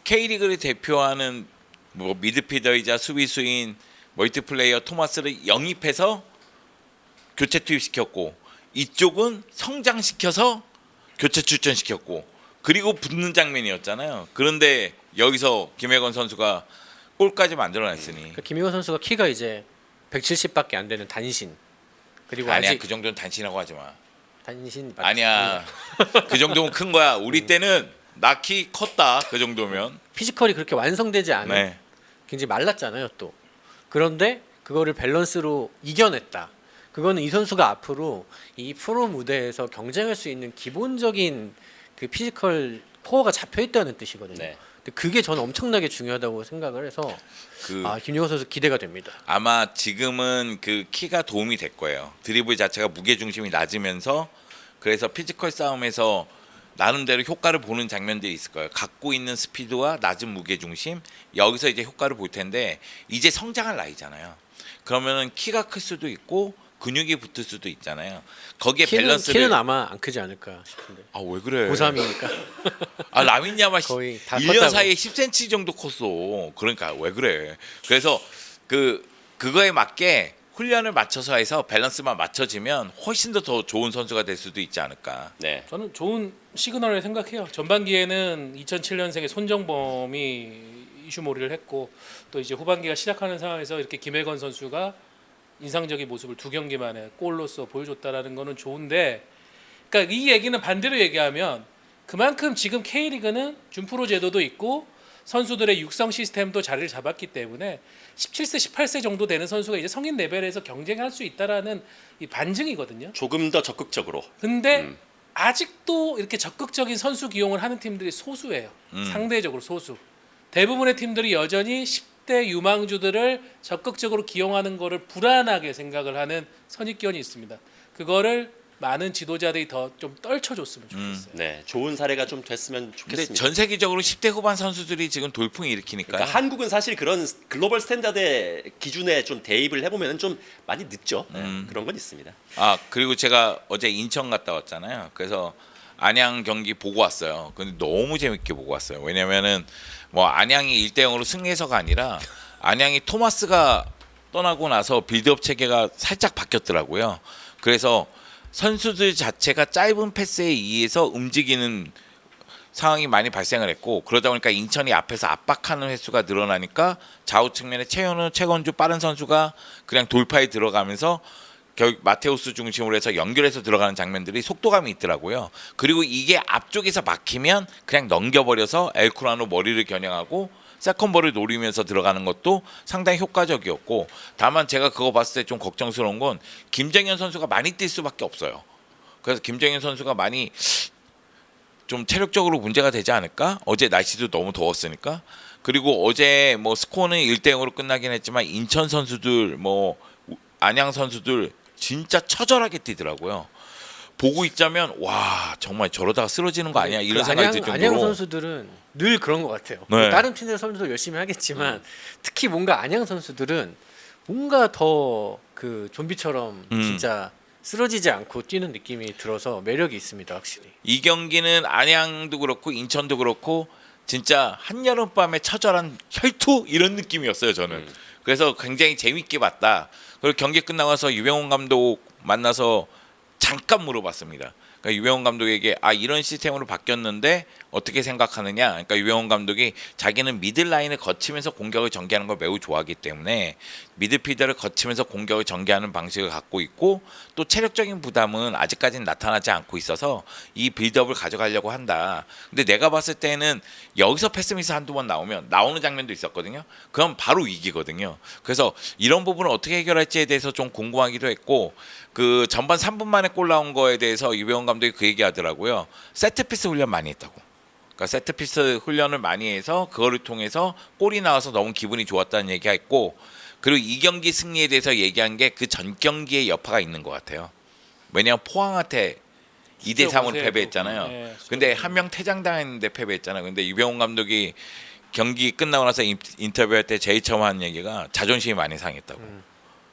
K리그를 대표하는 뭐 미드필더이자 수비수인 멀티플레이어 토마스를 영입해서 교체 투입시켰고 이쪽은 성장시켜서 교체 출전시켰고 그리고 붙는 장면이었잖아요. 그런데 여기서 김혜건 선수가 골까지 만들어냈으니 그러니까 김영호 선수가 키가 이제 170밖에 안 되는 단신. 그리고 아니야 아직 그 정도는 단신이라고 하지 마. 단신 아니야 그 정도면 큰 거야. 우리 때는 나 키 컸다 그 정도면. 피지컬이 그렇게 완성되지 않은 네. 굉장히 말랐잖아요 또. 그런데 그거를 밸런스로 이겨냈다. 그거는 이 선수가 앞으로 이 프로 무대에서 경쟁할 수 있는 기본적인 그 피지컬 코어가 잡혀 있다는 뜻이거든요. 네. 근데 그게 저는 엄청나게 중요하다고 생각을 해서 김용호 선수 기대가 됩니다. 아마 지금은 그 키가 도움이 될 거예요. 드리블 자체가 무게 중심이 낮으면서 그래서 피지컬 싸움에서 나름대로 효과를 보는 장면들이 있을 거예요. 갖고 있는 스피드와 낮은 무게 중심 여기서 이제 효과를 볼 텐데 이제 성장할 나이잖아요. 그러면은 키가 클 수도 있고 근육이 붙을 수도 있잖아요. 거기에 밸런스를 키는 아마 안 크지 않을까 싶은데. 아 왜 그래? 고3이니까. 아 라민 야마 거의 다 1년 컸다고. 사이에 10cm 정도 컸어. 그러니까 왜 그래? 그래서 그거에 맞게 훈련을 맞춰서 해서 밸런스만 맞춰지면 훨씬 더 좋은 선수가 될 수도 있지 않을까. 네. 저는 좋은 시그널을 생각해요. 전반기에는 2007년생의 손정범이 이슈몰이를 했고 또 이제 후반기가 시작하는 상황에서 이렇게 김혜건 선수가 인상적인 모습을 두 경기 만에 골로서 보여줬다라는 거는 좋은데, 그러니까 이 얘기는 반대로 얘기하면 그만큼 지금 K리그는 준프로 제도도 있고 선수들의 육성 시스템도 자리를 잡았기 때문에 17세, 18세 정도 되는 선수가 이제 성인 레벨에서 경쟁할 수 있다라는 이 반증이거든요. 조금 더 적극적으로. 근데 아직도 이렇게 적극적인 선수 기용을 하는 팀들이 소수예요. 상대적으로 소수. 대부분의 팀들이 여전히 10대 유망주들을 적극적으로 기용하는 거를 불안하게 생각을 하는 선입견이 있습니다. 그거를 많은 지도자들이 더 좀 떨쳐줬으면 좋겠어요. 네, 좋은 사례가 좀 됐으면 근데 좋겠습니다. 전 세계적으로 10대 후반 선수들이 지금 돌풍을 일으키니까요. 그러니까 한국은 사실 그런 글로벌 스탠다드의 기준에 좀 대입을 해보면 좀 많이 늦죠. 네, 그런 건 있습니다. 아 그리고 제가 어제 인천 갔다 왔잖아요. 그래서 안양 경기 보고 왔어요. 근데 너무 재밌게 보고 왔어요. 왜냐면은 뭐 안양이 1대0으로 승리해서가 아니라 안양이 토마스가 떠나고 나서 빌드업 체계가 살짝 바뀌었더라고요. 그래서 선수들 자체가 짧은 패스에 의해서 움직이는 상황이 많이 발생을 했고 그러다 보니까 인천이 앞에서 압박하는 횟수가 늘어나니까 좌우 측면에 최현우, 최건주 빠른 선수가 그냥 돌파에 들어가면서 결국 마테우스 중심으로 해서 연결해서 들어가는 장면들이 속도감이 있더라고요. 그리고 이게 앞쪽에서 막히면 그냥 넘겨버려서 엘쿠라노 머리를 겨냥하고 세컨볼을 노리면서 들어가는 것도 상당히 효과적이었고 다만 제가 그거 봤을 때 좀 걱정스러운 건 김정현 선수가 많이 뛸 수밖에 없어요. 그래서 김정현 선수가 많이 좀 체력적으로 문제가 되지 않을까? 어제 날씨도 너무 더웠으니까. 그리고 어제 뭐 스코어는 1대 0으로 끝나긴 했지만 인천 선수들 뭐 안양 선수들 진짜 처절하게 뛰더라고요. 보고 있자면 와 정말 저러다가 쓰러지는 거 아니야 이런 생각이 들 정도로. 안양 선수들은 늘 그런 것 같아요. 네. 다른 팀들 선수도 열심히 하겠지만 특히 뭔가 안양 선수들은 뭔가 더 그 좀비처럼 진짜 쓰러지지 않고 뛰는 느낌이 들어서 매력이 있습니다, 확실히. 이 경기는 안양도 그렇고 인천도 그렇고 진짜 한여름밤에 처절한 혈투 이런 느낌이었어요 저는. 그래서 굉장히 재밌게 봤다. 그리고 경기 끝나고 나서 유병훈 감독 만나서 잠깐 물어봤습니다. 그러니까 유병훈 감독에게 이런 시스템으로 바뀌었는데 어떻게 생각하느냐. 그러니까 유병훈 감독이 자기는 미들라인을 거치면서 공격을 전개하는 걸 매우 좋아하기 때문에 미드필더를 거치면서 공격을 전개하는 방식을 갖고 있고 또 체력적인 부담은 아직까지는 나타나지 않고 있어서 이 빌드업을 가져가려고 한다. 근데 내가 봤을 때는 여기서 패스미스 한두 번 나오는 장면도 있었거든요. 그럼 바로 이기거든요. 그래서 이런 부분을 어떻게 해결할지에 대해서 좀 궁금하기도 했고 그 전반 3분 만에 골 나온 거에 대해서 유병훈 감독이 그 얘기 하더라고요. 세트피스 훈련 많이 했다고. 그러니까 세트피스 훈련을 많이 해서 그거를 통해서 골이 나와서 너무 기분이 좋았다는 얘기했고 그리고 이 경기 승리에 대해서 얘기한 게 그 전 경기의 여파가 있는 것 같아요. 왜냐하면 포항한테 2대 3으로 패배했잖아요. 네, 근데 한 명 퇴장당했는데 패배했잖아요. 근데 유병훈 감독이 경기 끝나고 나서 인터뷰할 때 제일 처음 한 얘기가 자존심이 많이 상했다고.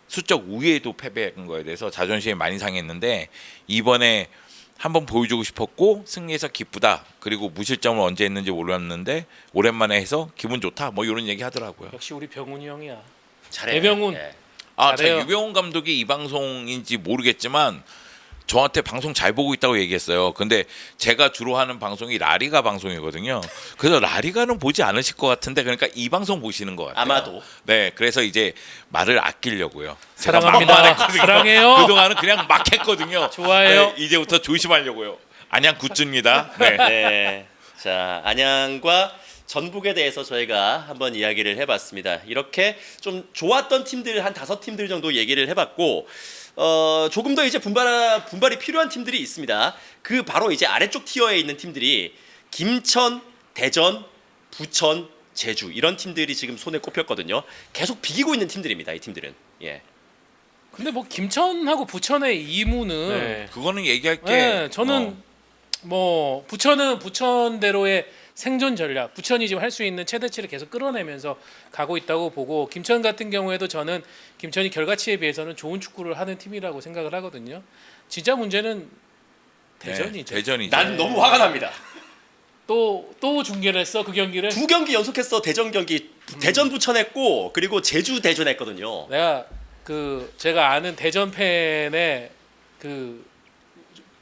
수적 우위에도 패배한 거에 대해서 자존심이 많이 상했는데 이번에 한번 보여주고 싶었고 승리해서 기쁘다. 그리고 무실점을 언제 했는지 몰랐는데 오랜만에 해서 기분 좋다. 뭐 이런 얘기 하더라고요. 역시 우리 병훈이 형이야. 잘해. 대병훈. 예. 자 잘해요. 유병훈 감독이 이 방송인지 모르겠지만 저한테 방송 잘 보고 있다고 얘기했어요. 근데 제가 주로 하는 방송이 라리가 방송이거든요. 그래서 라리가는 보지 않으실 것 같은데 그러니까 이 방송 보시는 것 같아요. 아마도. 네, 그래서 이제 말을 아끼려고요. 제가 사랑합니다. 막말했거든요. 사랑해요. 그동안은 그냥 막 했거든요. 좋아요. 네, 이제부터 조심하려고요. 안양 굿즈입니다. 네. 네. 자, 안양과 전북에 대해서 저희가 한번 이야기를 해봤습니다. 이렇게 좀 좋았던 팀들 한 5팀들 정도 얘기를 해봤고 조금 더 이제 분발이 필요한 팀들이 있습니다. 그 바로 이제 아래쪽 티어에 있는 팀들이 김천, 대전, 부천, 제주 이런 팀들이 지금 손에 꼽혔거든요. 계속 비기고 있는 팀들입니다. 이 팀들은. 예. 근데 뭐 김천하고 부천의 이무는 네. 그거는 얘기할 게 네, 저는 뭐 부천은 부천대로의 생존 전략, 부천이 지금 할 수 있는 최대치를 계속 끌어내면서 가고 있다고 보고 김천 같은 경우에도 저는 김천이 결과치에 비해서는 좋은 축구를 하는 팀이라고 생각을 하거든요. 진짜 문제는 대전이죠. 대전이죠. 난 너무 화가 납니다. 또 중계를 했어 그 경기를. 2경기 연속해서 대전 경기 대전 부천했고 그리고 제주 대전했거든요. 내가 제가 아는 대전 팬의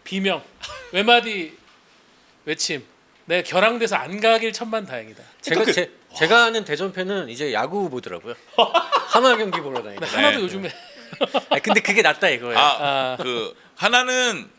비명 외마디 외침. 내가 결항돼서 안 가길 천만다행이다. 제가 아는 대전 팬은 이제 야구 보더라고요. 하나 경기 보러 다니고. 근데 하나도 요즘에 근데 그게 낫다 이거예요. 그 하나는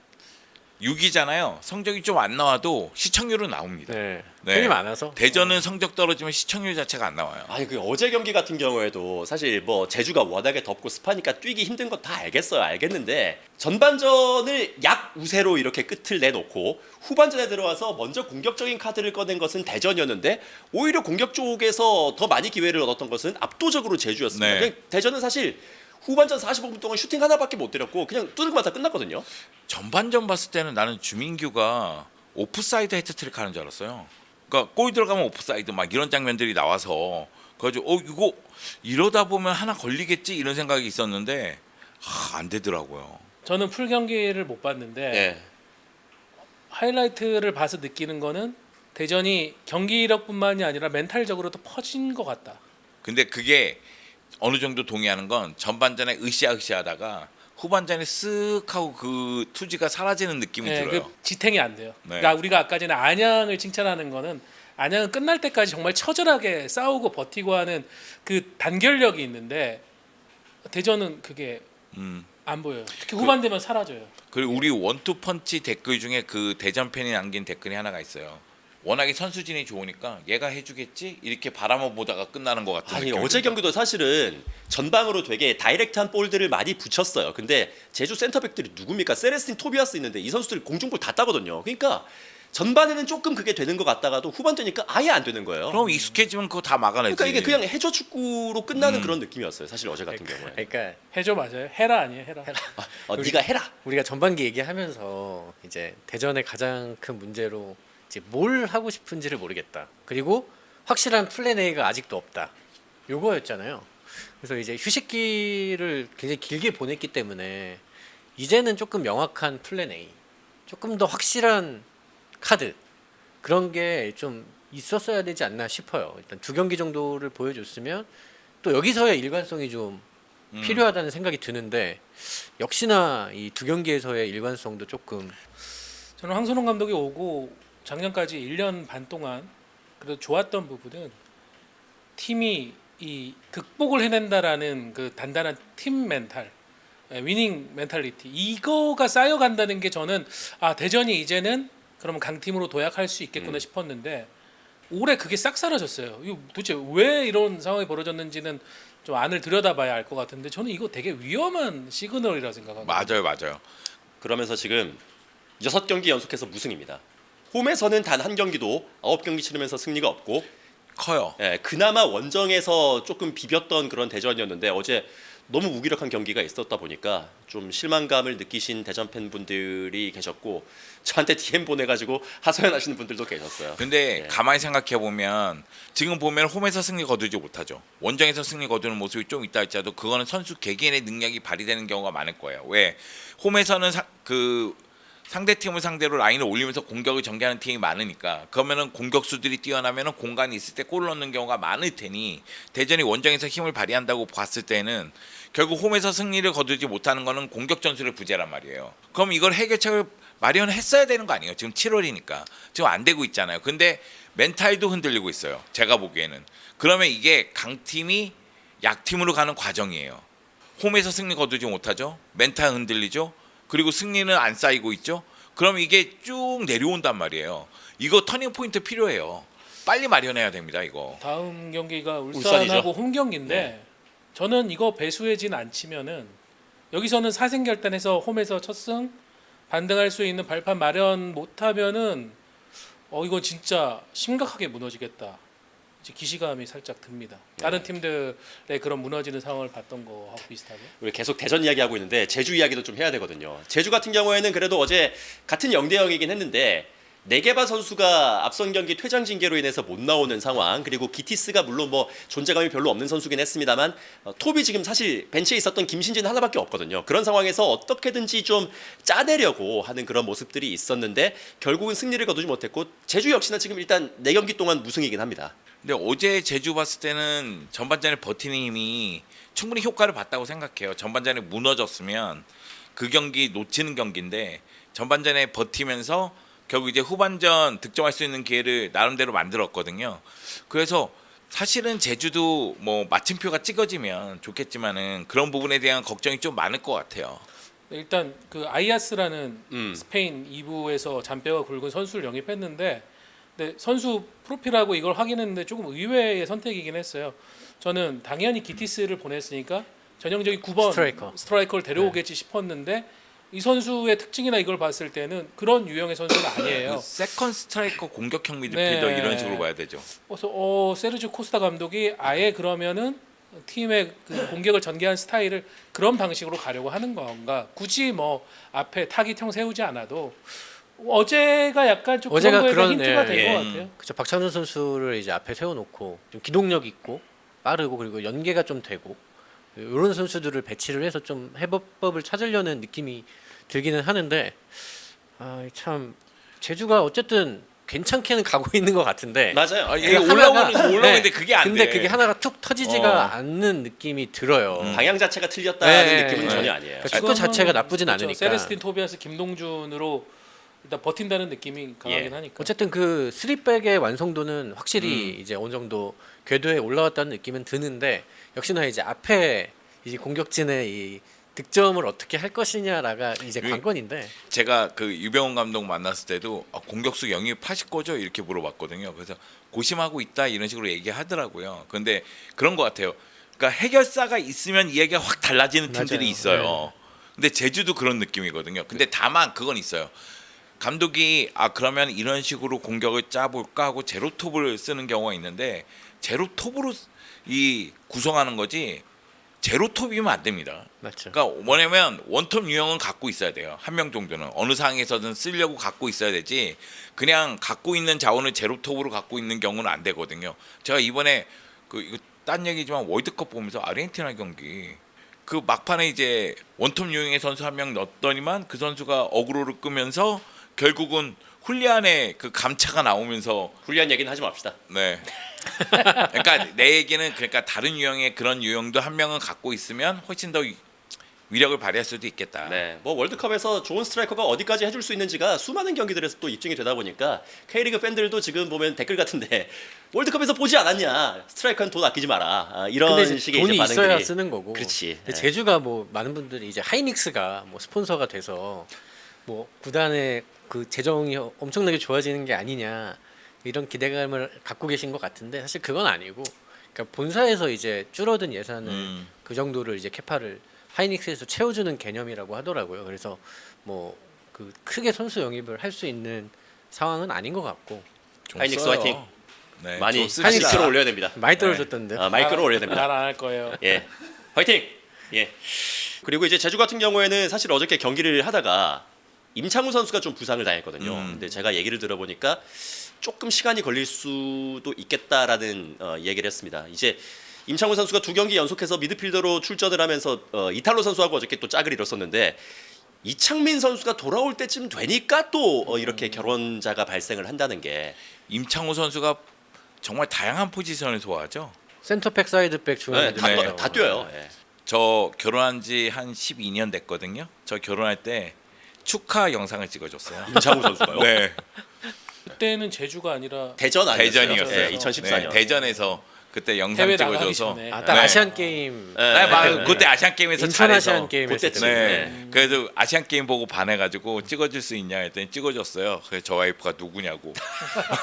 6위잖아요. 성적이 좀 안 나와도 시청률은 나옵니다. 네. 네. 팬이 많아서. 대전은 성적 떨어지면 시청률 자체가 안 나와요. 아니 그 어제 경기 같은 경우에도 사실 뭐 제주가 워낙에 덥고 습하니까 뛰기 힘든 건 다 알겠는데 전반전을 약 우세로 이렇게 끝을 내놓고 후반전에 들어와서 먼저 공격적인 카드를 꺼낸 것은 대전이었는데 오히려 공격 쪽에서 더 많이 기회를 얻었던 것은 압도적으로 제주였습니다. 네. 그냥 대전은 사실 후반전 45분 동안 슈팅 하나밖에 못 때렸고 그냥 뚜둑마다 끝났거든요. 전반전 봤을 때는 나는 주민규가 오프사이드 헤트트릭 하는 줄 알았어요. 그러니까 골 들어가면 오프사이드 막 이런 장면들이 나와서 그래가지고 이거 이러다 보면 하나 걸리겠지 이런 생각이 있었는데 안 되더라고요. 저는 풀 경기를 못 봤는데 예. 하이라이트를 봐서 느끼는 거는 대전이 경기력뿐만이 아니라 멘탈적으로도 퍼진 것 같다. 근데 그게 어느 정도 동의하는 건 전반전에 으쌰으쌰하다가 후반전에 쓱 하고 그 투지가 사라지는 느낌이 네, 들어요. 그 지탱이 안 돼요. 네. 그러니까 우리가 아까 전에 안양을 칭찬하는 거는 안양은 끝날 때까지 정말 처절하게 싸우고 버티고 하는 그 단결력이 있는데 대전은 그게 음. 안 보여요. 특히 후반 되면 사라져요. 그리고 우리 원투펀치 댓글 중에 그 대전 팬이 남긴 댓글이 하나가 있어요. 워낙에 선수진이 좋으니까 얘가 해주겠지 이렇게 바라만 보다가 끝나는 것 같은 아니 느낌이 어제 듭니다. 경기도 사실은 전방으로 되게 다이렉트한 볼들을 많이 붙였어요. 근데 제주 센터백들이 누굽니까? 세레스틴, 토비아스 있는데 이 선수들 공중볼 다 따거든요. 그러니까 전반에는 조금 그게 되는 것 같다가도 후반 되니까 아예 안 되는 거예요. 그럼 익숙해지면 그거 다 막아내지. 그러니까 이게 그냥 해저 축구로 끝나는 그런 느낌이었어요. 사실 어제 같은 경우에. 그러니까 해줘 맞아요. 헤라 아니에요. 헤라. 네가 해라. 우리가 전반기 얘기하면서 이제 대전의 가장 큰 문제로 이제 뭘 하고 싶은지를 모르겠다. 그리고 확실한 플랜 A가 아직도 없다. 요거였잖아요. 그래서 이제 휴식기를 굉장히 길게 보냈기 때문에 이제는 조금 명확한 플랜 A, 조금 더 확실한 카드 그런 게 좀 있었어야 되지 않나 싶어요. 일단 2경기 정도를 보여줬으면 또 여기서의 일관성이 좀 필요하다는 생각이 드는데 역시나 이 2경기에서의 일관성도 조금 저는 황선홍 감독이 오고 작년까지 1년 반 동안 그래도 좋았던 부분은 팀이 이 극복을 해낸다라는 그 단단한 팀 멘탈, 위닝 멘탈리티 이거가 쌓여간다는 게 저는 대전이 이제는 그러면 강팀으로 도약할 수 있겠구나 싶었는데 올해 그게 싹 사라졌어요. 이거 도대체 왜 이런 상황이 벌어졌는지는 좀 안을 들여다봐야 알 것 같은데 저는 이거 되게 위험한 시그널이라 생각합니다. 맞아요. 그러면서 지금 6경기 연속해서 무승입니다. 홈에서는 단 한 경기도 9경기 치르면서 승리가 없고 커요. 그나마 원정에서 조금 비볐던 그런 대전이었는데 어제 너무 무기력한 경기가 있었다 보니까 좀 실망감을 느끼신 대전 팬분들이 계셨고 저한테 DM 보내가지고 하소연하시는 분들도 계셨어요. 근데 네. 가만히 생각해 보면 지금 보면 홈에서 승리 거두지 못하죠. 원정에서 승리 거두는 모습이 좀 있다 할지라도 그거는 선수 개개인의 능력이 발휘되는 경우가 많을 거예요. 왜 홈에서는 상대 팀을 상대로 라인을 올리면서 공격을 전개하는 팀이 많으니까 그러면은 공격수들이 뛰어나면은 공간이 있을 때 골을 넣는 경우가 많을 테니 대전이 원정에서 힘을 발휘한다고 봤을 때는 결국 홈에서 승리를 거두지 못하는 거는 공격 전술의 부재란 말이에요. 그럼 이걸 해결책을 마련했어야 되는 거 아니에요? 지금 7월이니까 지금 안 되고 있잖아요. 근데 멘탈도 흔들리고 있어요. 제가 보기에는 그러면 이게 강팀이 약팀으로 가는 과정이에요. 홈에서 승리 거두지 못하죠. 멘탈 흔들리죠. 그리고 승리는 안 쌓이고 있죠. 그럼 이게 쭉 내려온단 말이에요. 이거 터닝 포인트 필요해요. 빨리 마련해야 됩니다. 이거. 다음 경기가 울산이죠. 울산하고 홈 경기인데 네. 저는 이거 배수해진 않치면은 여기서는 사생결단에서 홈에서 첫 승 반등할 수 있는 발판 마련 못하면은 이거 진짜 심각하게 무너지겠다. 이제 기시감이 살짝 듭니다. 다른 팀들의 그런 무너지는 상황을 봤던 거하고 비슷하게. 우리 계속 대전 이야기하고 있는데 제주 이야기도 좀 해야 되거든요. 제주 같은 경우에는 그래도 어제 같은 0대0이긴 했는데 네게바 선수가 앞선 경기 퇴장 징계로 인해서 못 나오는 상황, 그리고 기티스가 물론 뭐 존재감이 별로 없는 선수긴 했습니다만 톱이 지금 사실 벤치에 있었던 김신진 하나밖에 없거든요. 그런 상황에서 어떻게든지 좀 짜내려고 하는 그런 모습들이 있었는데 결국은 승리를 거두지 못했고 제주 역시나 지금 일단 4경기 동안 무승이긴 합니다. 근데 어제 제주 봤을 때는 전반전에 버티는 힘이 충분히 효과를 봤다고 생각해요. 전반전에 무너졌으면 그 경기 놓치는 경기인데 전반전에 버티면서 결국 이제 후반전 득점할 수 있는 기회를 나름대로 만들었거든요. 그래서 사실은 제주도 뭐 마침표가 찍어지면 좋겠지만은 그런 부분에 대한 걱정이 좀 많을 것 같아요. 일단 그 아이아스라는 스페인 2부에서 잔뼈가 굵은 선수를 영입했는데 근데 선수 프로필하고 이걸 확인했는데 조금 의외의 선택이긴 했어요. 저는 당연히 기티스를 보냈으니까 전형적인 9번 스트라이커를 데려오겠지 싶었는데 이 선수의 특징이나 이걸 봤을 때는 그런 유형의 선수는 아니에요. 세컨 스트라이커 공격형 미드필더 네. 이런 식으로 봐야 되죠. 그래서 세르지오 코스타 감독이 아예 그러면은 팀의 그 공격을 전개한 스타일을 그런 방식으로 가려고 하는 건가? 굳이 뭐 앞에 타깃형 세우지 않아도 어제가 약간 좀 어제가 그런 거에 대한 그런, 힌트가 예, 된 것 예. 같아요. 그쵸, 박찬호 선수를 이제 앞에 세워놓고 좀 기동력 있고 빠르고 그리고 연계가 좀 되고 이런 선수들을 배치를 해서 좀 해법을 찾으려는 느낌이 들기는 하는데 참 제주가 어쨌든 괜찮게는 가고 있는 것 같은데 맞아요. 아, 예. 이게 올라오는데 네. 그게 안 돼. 근데 그게 하나가 툭 터지지가 어. 않는 느낌이 들어요. 방향 자체가 틀렸다는 네. 느낌은 네. 전혀 아니에요. 그러니까 축구 자체가 나쁘진 그렇죠. 않으니까. 세레스틴, 토비아스, 김동준으로 일단 버틴다는 느낌이 강하긴 예. 하니까. 어쨌든 그 3백의 완성도는 확실히 이제 어느 정도 궤도에 올라왔다는 느낌은 드는데 역시나 이제 앞에 이제 공격진의 이 득점을 어떻게 할 것이냐라가 이제 관건인데 제가 그 유병훈 감독 만났을 때도 공격수 영입하실 거죠? 이렇게 물어봤거든요. 그래서 고심하고 있다 이런 식으로 얘기하더라고요. 근데 그런 것 같아요. 그러니까 해결사가 있으면 이야기가 확 달라지는 팀들이 맞아요. 있어요. 근데 제주도 그런 느낌이거든요. 근데 다만 그건 있어요. 감독이 그러면 이런 식으로 공격을 짜볼까 하고 제로톱을 쓰는 경우가 있는데 제로톱으로 이 구성하는 거지 제로톱이면 안 됩니다. 맞죠. 그러니까 뭐냐면 원톱 유형은 갖고 있어야 돼요. 한 명 정도는 어느 상황에서든 쓰려고 갖고 있어야 되지. 그냥 갖고 있는 자원을 제로톱으로 갖고 있는 경우는 안 되거든요. 제가 이번에 이거 딴 얘기지만 월드컵 보면서 아르헨티나 경기 그 막판에 이제 원톱 유형의 선수 한 명 넣었더니만 그 선수가 어그로를 끄면서 결국은 훌리안의 그 감차가 나오면서 훌리한 얘기는 하지 맙시다. 네. 그러니까 내 얘기는 그러니까 다른 유형의 그런 유형도 한 명은 갖고 있으면 훨씬 더 위력을 발휘할 수도 있겠다. 네, 뭐 월드컵에서 좋은 스트라이커가 어디까지 해줄 수 있는지가 수많은 경기들에서 또 입증이 되다 보니까 K리그 팬들도 지금 보면 댓글 같은데 월드컵에서 보지 않았냐? 스트라이커는 돈 아끼지 마라. 이런 근데 이제 식의 돈이 이제 반응들이 있어야 쓰는 거고. 그렇지. 근데 네. 제주가 뭐 많은 분들이 이제 하이닉스가 뭐 스폰서가 돼서 뭐 구단의 그 재정이 엄청나게 좋아지는 게 아니냐 이런 기대감을 갖고 계신 것 같은데 사실 그건 아니고 그러니까 본사에서 이제 줄어든 예산을 그 정도를 이제 캐파를 하이닉스에서 채워주는 개념이라고 하더라고요. 그래서 뭐 그 크게 선수 영입을 할 수 있는 상황은 아닌 것 같고 좀 하이닉스 써요. 화이팅. 네, 많이 좀 씁시다. 하이닉스로 올려야 됩니다. 많이 떨어졌던데. 많이 끌어올려야 됩니다. 난 안 할 거예요. 예, 화이팅. 예. 그리고 이제 제주 같은 경우에는 사실 어저께 경기를 하다가 임창우 선수가 좀 부상을 당했거든요. 근데 제가 얘기를 들어보니까 조금 시간이 걸릴 수도 있겠다라는 얘기를 했습니다. 이제 임창우 선수가 2경기 연속해서 미드필더로 출전을 하면서 이탈로 선수하고 어저께 또 짝을 이뤘었는데 이창민 선수가 돌아올 때쯤 되니까 또 이렇게 결혼자가 발생을 한다는 게 임창호 선수가 정말 다양한 포지션을 소화하죠. 센터백, 사이드백, 중앙 네, 다 뛰어요. 예. 저 결혼한 지 한 12년 됐거든요. 저 결혼할 때 축하 영상을 찍어줬어요. 임창우 선수가요. 네, 그때는 제주가 아니라 대전 아니었어요? 대전이었어요. 예, 2014년. 네, 대전에서 그때 영상 해외 나가기 찍어줘서. 전에. 딱 네. 아시안 게임. 네, 막 그때 아시안 게임에서 인천 잘해서. 아시안 게임 했을 그때쯤. 때. 네. 그래도 아시안 게임 보고 반해가지고 찍어줄 수 있냐 했더니 찍어줬어요. 그래서 저 와이프가 누구냐고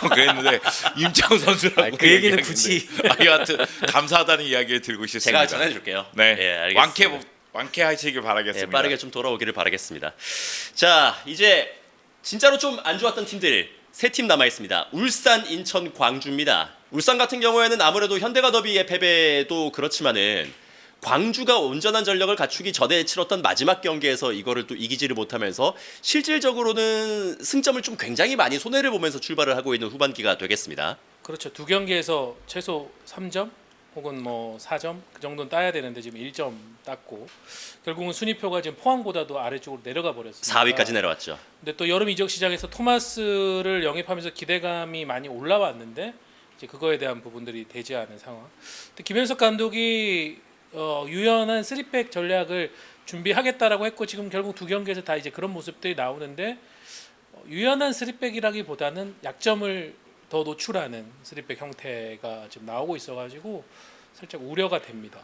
그랬는데 임창우 선수라고. 아니, 그 얘기는 얘기했는데. 굳이. 여하튼 감사하다는 이야기를 들고 싶습니다. 제가 전해줄게요. 네, 예, 알겠습니다. 완쾌 하시길 바라겠습니다. 예, 빠르게 좀 돌아오기를 바라겠습니다. 자, 이제 진짜로 좀 안 좋았던 팀들 3팀 남아 있습니다. 울산, 인천, 광주입니다. 울산 같은 경우에는 아무래도 현대가 더비의 패배도 그렇지만은 광주가 온전한 전력을 갖추기 전에 치렀던 마지막 경기에서 이거를 또 이기지를 못하면서 실질적으로는 승점을 좀 굉장히 많이 손해를 보면서 출발을 하고 있는 후반기가 되겠습니다. 그렇죠. 2경기에서 최소 3점 혹은 뭐 4점 그 정도는 따야 되는데 지금 1점 땄고 결국은 순위표가 지금 포항보다도 아래쪽으로 내려가 버렸습니다. 4위까지 내려왔죠. 근데 또 여름 이적 시장에서 토마스를 영입하면서 기대감이 많이 올라왔는데 이제 그거에 대한 부분들이 되지 않은 상황. 근데 김현석 감독이 유연한 3백 전략을 준비하겠다라고 했고 지금 결국 2경기에서 다 이제 그런 모습들이 나오는데 유연한 3백이라기보다는 약점을 더 노출하는 3백 형태가 지금 나오고 있어가지고 살짝 우려가 됩니다.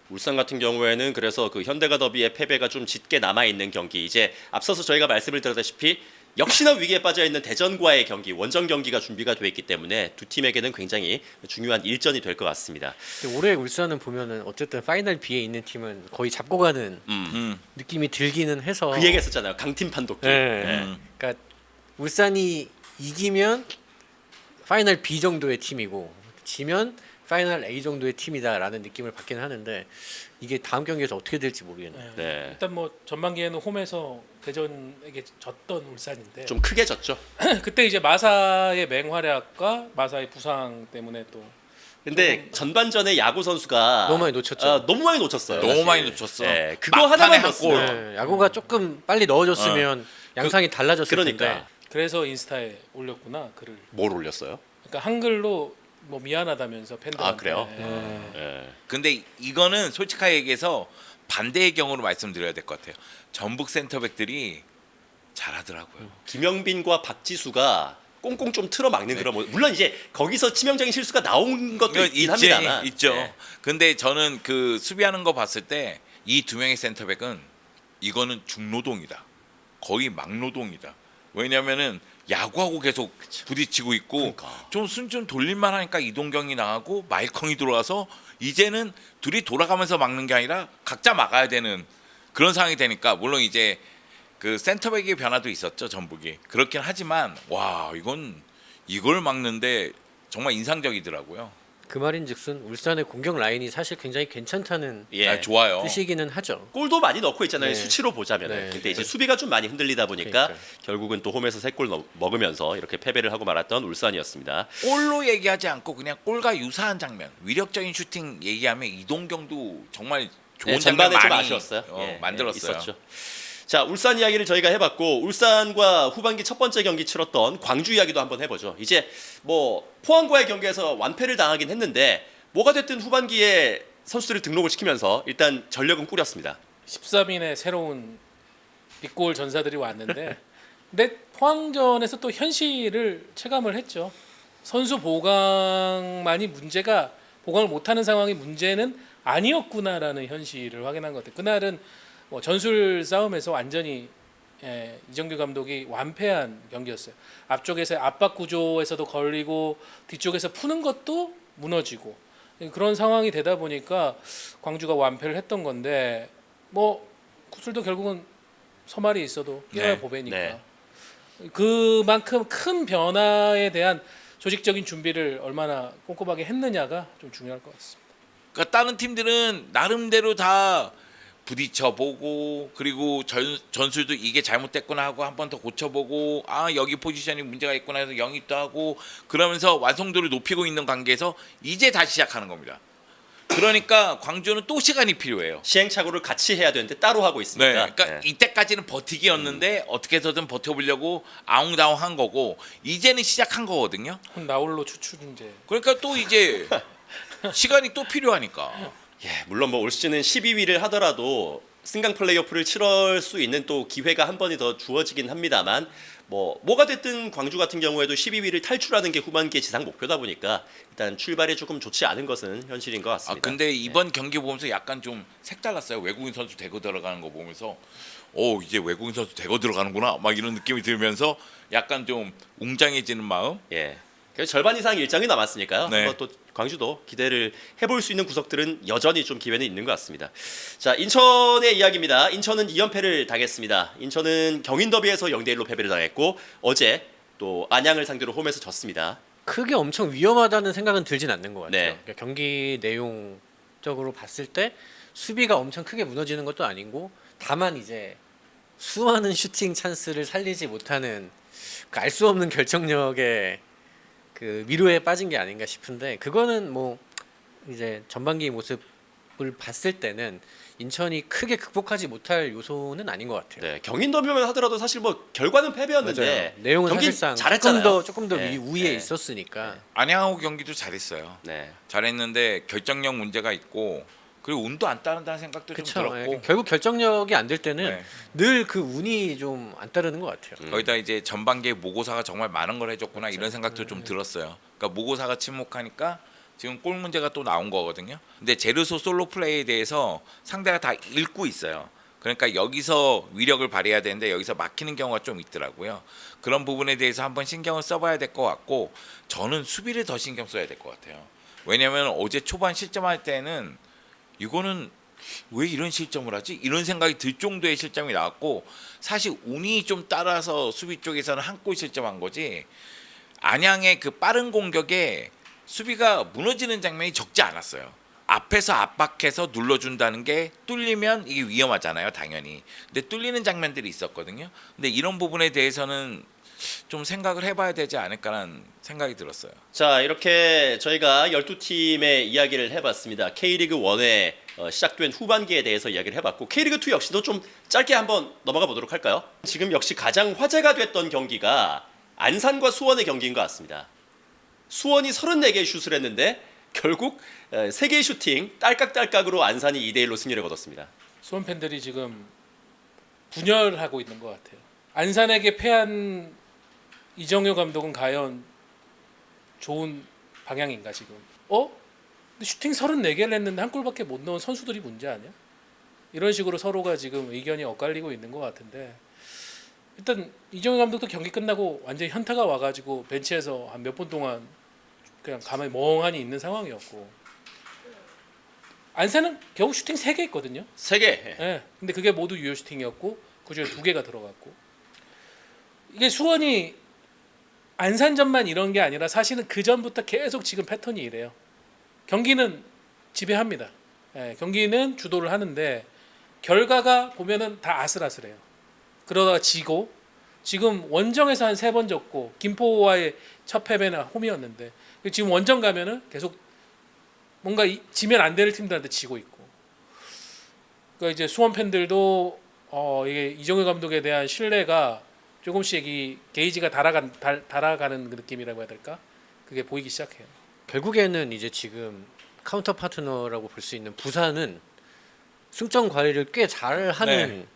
울산 같은 경우에는 그래서 그 현대가 더비의 패배가 좀 짙게 남아 있는 경기 이제 앞서서 저희가 말씀을 드렸다시피 역시나 위기에 빠져 있는 대전과의 경기 원정 경기가 준비가 돼 있기 때문에 두 팀에게는 굉장히 중요한 일전이 될 것 같습니다. 근데 올해 울산은 보면은 어쨌든 파이널 B에 있는 팀은 거의 잡고 가는 느낌이 들기는 해서 그 얘기했었잖아요. 강팀 판독기. 네. 네. 그러니까 울산이 이기면 파이널 B 정도의 팀이고 지면 파이널 A 정도의 팀이다라는 느낌을 받기는 하는데 이게 다음 경기에서 어떻게 될지 모르겠네요. 네. 일단 뭐 전반기에는 홈에서 대전에게 졌던 울산인데 좀 크게 졌죠. 그때 이제 마사의 맹활약과 마사의 부상 때문에 또 근데 전반전에 야구 선수가 너무 많이 놓쳤죠. 너무 많이 놓쳤어요. 너무 사실. 많이 놓쳤어. 네, 그거 막판에 하나만 한 넣었어요. 골. 네, 야구가 조금 빨리 넣어줬으면 양상이 달라졌을 그러니까 텐데 그래서 인스타에 올렸구나 글을. 뭘 올렸어요? 그러니까 한글로 뭐 미안하다면서 팬들한테. 아, 그래요? 예. 예. 근데 이거는 솔직하게 얘기해서 반대의 경우로 말씀드려야 될 것 같아요. 전북 센터백들이 잘하더라고요. 김영빈과 박지수가 꽁꽁 좀 틀어 막는 그런 물론 이제 거기서 치명적인 실수가 나온 것도 있긴 합니다만. 있죠. 네. 근데 저는 그 수비하는 거 봤을 때 이 두 명의 센터백은 이거는 중노동이다. 거의 막노동이다. 왜냐면은 야구하고 계속 부딪히고 있고 그러니까. 좀 순 돌릴만 하니까 이동경이 나가고 마이컹이 들어와서 이제는 둘이 돌아가면서 막는 게 아니라 각자 막아야 되는 그런 상황이 되니까 물론 이제 그 센터백의 변화도 있었죠 전북이. 그렇긴 하지만 와 이걸 막는데 정말 인상적이더라고요. 그 말인즉슨 울산의 공격 라인이 사실 굉장히 괜찮다는 예. 아, 좋아요. 뜻이기는 하죠. 골도 많이 넣고 있잖아요. 네. 수치로 보자면. 네. 근데 이제 수비가 좀 많이 흔들리다 보니까 그러니까요. 결국은 또 홈에서 3골 먹으면서 이렇게 패배를 하고 말았던 울산이었습니다. 골로 얘기하지 않고 그냥 골과 유사한 장면, 위력적인 슈팅 얘기하면 이동경도 정말 좋은 네, 장면 전반에 좀 많이 아쉬웠어요. 예, 만들었어요. 예, 있었죠. 자, 울산 이야기를 저희가 해봤고 울산과 후반기 첫 번째 경기 치렀던 광주 이야기도 한번 해보죠. 이제 뭐 포항과의 경기에서 완패를 당하긴 했는데 뭐가 됐든 후반기에 선수들을 등록을 시키면서 일단 전력은 꾸렸습니다. 13인의 새로운 빅골 전사들이 왔는데 근데 포항전에서 또 현실을 체감을 했죠. 선수 보강만이 문제가 보강을 못하는 상황이 문제는 아니었구나라는 현실을 확인한 것 같아요. 그날은 뭐 전술 싸움에서 완전히 이정규 감독이 완패한 경기였어요. 앞쪽에서 압박 구조에서도 걸리고 뒤쪽에서 푸는 것도 무너지고 그런 상황이 되다 보니까 광주가 완패를 했던 건데 뭐 구슬도 결국은 서말이 있어도 깨야 네, 보배니까 네. 그만큼 큰 변화에 대한 조직적인 준비를 얼마나 꼼꼼하게 했느냐가 좀 중요할 것 같습니다. 그러니까 다른 팀들은 나름대로 다 부딪혀 보고 그리고 전술도 이게 잘못됐구나 하고 한 번 더 고쳐보고 아 여기 포지션이 문제가 있구나 해서 영입도 하고 그러면서 완성도를 높이고 있는 관계에서 이제 다시 시작하는 겁니다. 그러니까 광주는 또 시간이 필요해요. 시행착오를 같이 해야 되는데 따로 하고 네, 있으니까. 그러니까 네. 이때까지는 버티기였는데 어떻게 해서든 버텨보려고 아웅다웅한 거고 이제는 시작한 거거든요. 나홀로 추출인제. 그러니까 또 이제 시간이 또 필요하니까. 예, 물론 뭐 올 시즌은 12위를 하더라도 승강 플레이오프를 치를 수 있는 또 기회가 한 번이 더 주어지긴 합니다만 뭐가 됐든 광주 같은 경우에도 12위를 탈출하는 게 후반기의 지상 목표다 보니까 일단 출발이 조금 좋지 않은 것은 현실인 것 아 같습니다. 근데 이번 경기 보면서 약간 좀 색달랐어요. 외국인 선수 대거 들어가는 거 보면서 오 이제 외국인 선수 대거 들어가는구나 막 이런 느낌이 들면서 약간 좀 웅장해지는 마음. 예. 그래서 절반 이상 일정이 남았으니까요. 네. 한번 또 광주도 기대를 해볼 수 있는 구석들은 여전히 좀 기회는 있는 것 같습니다. 자, 인천의 이야기입니다. 인천은 2연패를 당했습니다. 인천은 경인 더비에서 0대1로 패배를 당했고 어제 또 안양을 상대로 홈에서 졌습니다. 크게 엄청 위험하다는 생각은 들진 않는 것 같아요. 네. 그러니까 경기 내용적으로 봤을 때 수비가 엄청 크게 무너지는 것도 아니고 다만 이제 수많은 슈팅 찬스를 살리지 못하는 그 알 수 없는 결정력의 그 미로에 빠진 게 아닌가 싶은데 그거는 뭐 이제 전반기 모습을 봤을 때는 인천이 크게 극복하지 못할 요소는 아닌 것 같아요. 네, 경인 더비만 하더라도 사실 뭐 결과는 패배였는데 맞아요. 내용은 경기 사실상 잘했잖아요. 조금 더 네, 위에 네. 있었으니까 안양하고 경기도 잘했어요. 네. 잘했는데 결정력 문제가 있고 그리고 운도 안 따른다는 생각도 좀 그쵸. 들었고 예, 결국 결정력이 안 될 때는 네. 늘 그 운이 좀 안 따르는 것 같아요. 거기다 이제 전반기에 모고사가 정말 많은 걸 해줬구나 이런 생각도 좀 들었어요. 그러니까 모고사가 침묵하니까 지금 골 문제가 또 나온 거거든요. 근데 제르소 솔로 플레이에 대해서 상대가 다 읽고 있어요. 그러니까 여기서 위력을 발휘해야 되는데 여기서 막히는 경우가 좀 있더라고요. 그런 부분에 대해서 한번 신경을 써봐야 될 것 같고 저는 수비를 더 신경 써야 될 것 같아요. 왜냐하면 어제 초반 실점할 때는 이거는 왜 이런 실점을 하지? 이런 생각이 들 정도의 실점이 나왔고 사실 운이 좀 따라서 수비 쪽에서는 한 골 실점한 거지 안양의 그 빠른 공격에 수비가 무너지는 장면이 적지 않았어요. 앞에서 압박해서 눌러준다는 게 뚫리면 이게 위험하잖아요 당연히. 근데 뚫리는 장면들이 있었거든요. 근데 이런 부분에 대해서는 좀 생각을 해봐야 되지 않을까라는 생각이 들었어요. 자, 이렇게 저희가 12팀의 이야기를 해봤습니다. K리그 1의 시작된 후반기에 대해서 이야기를 해봤고 K리그 2 역시도 좀 짧게 한번 넘어가 보도록 할까요? 지금 역시 가장 화제가 됐던 경기가 안산과 수원의 경기인 것 같습니다. 수원이 34개의 슛을 했는데 결국 3개의 슈팅 딸깍딸깍으로 안산이 2대1로 승리를 거뒀습니다. 수원 팬들이 지금 분열하고 있는 것 같아요. 안산에게 패한 이정효 감독은 과연 좋은 방향인가 지금? 근데 슈팅 34개를 했는데 한 골밖에 못 넣은 선수들이 문제 아니야? 이런 식으로 서로가 지금 의견이 엇갈리고 있는 것 같은데 일단 이정효 감독도 경기 끝나고 완전히 현타가 와가지고 벤치에서 한 몇 분 동안 그냥 가만히 멍하니 있는 상황이었고 안산은 겨우 슈팅 3개 했거든요. 3개. 예. 근데 그게 모두 유효 슈팅이었고 그중에 2개가 들어갔고 이게 수원이 안산전만 이런 게 아니라 사실은 그 전부터 계속 지금 패턴이 이래요. 경기는 지배합니다. 예, 경기는 주도를 하는데 결과가 보면은 다 아슬아슬해요. 그러다가 지고 지금 원정에서 한 3번 졌고 김포와의 첫 패배는 홈이었는데 지금 원정 가면은 계속 뭔가 지면 안 될 팀들한테 지고 있고. 그러니까 이제 수원 팬들도 이게 이정효 감독에 대한 신뢰가 조금씩 이 게이지가 달아가는 그 느낌이라고 해야 될까? 그게 보이기 시작해요. 결국에는 이제 지금 카운터 파트너라고 볼 수 있는 부산은 승점 관리를 꽤 잘하는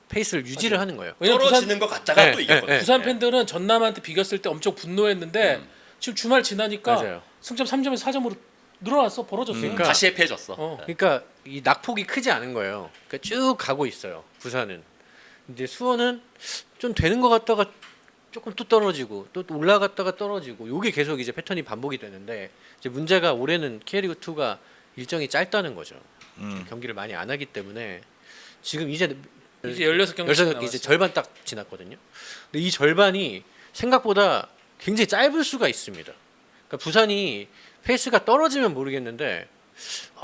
페이스를 유지를 하는 거예요. 왜냐면 떨어지는 것 같다가 네, 또 이겼거든요. 부산 팬들은 전남한테 비겼을 때 엄청 분노했는데 지금 주말 지나니까 맞아요. 승점 3점에서 4점으로 늘어났어. 벌어졌어요. 그러니까 다시 해패해졌어. 그러니까 이 낙폭이 크지 않은 거예요. 그러니까 쭉 가고 있어요. 부산은. 근데 수원은 좀 되는 것 같다가 조금 또 떨어지고 또 올라갔다가 떨어지고 요게 계속 이제 패턴이 반복이 되는데 이제 문제가 올해는 K리그 2가 일정이 짧다는 거죠. 경기를 많이 안 하기 때문에 지금 이제 16경기 16경기 이제 절반 딱 지났거든요. 근데 이 절반이 생각보다 굉장히 짧을 수가 있습니다. 그러니까 부산이 페이스가 떨어지면 모르겠는데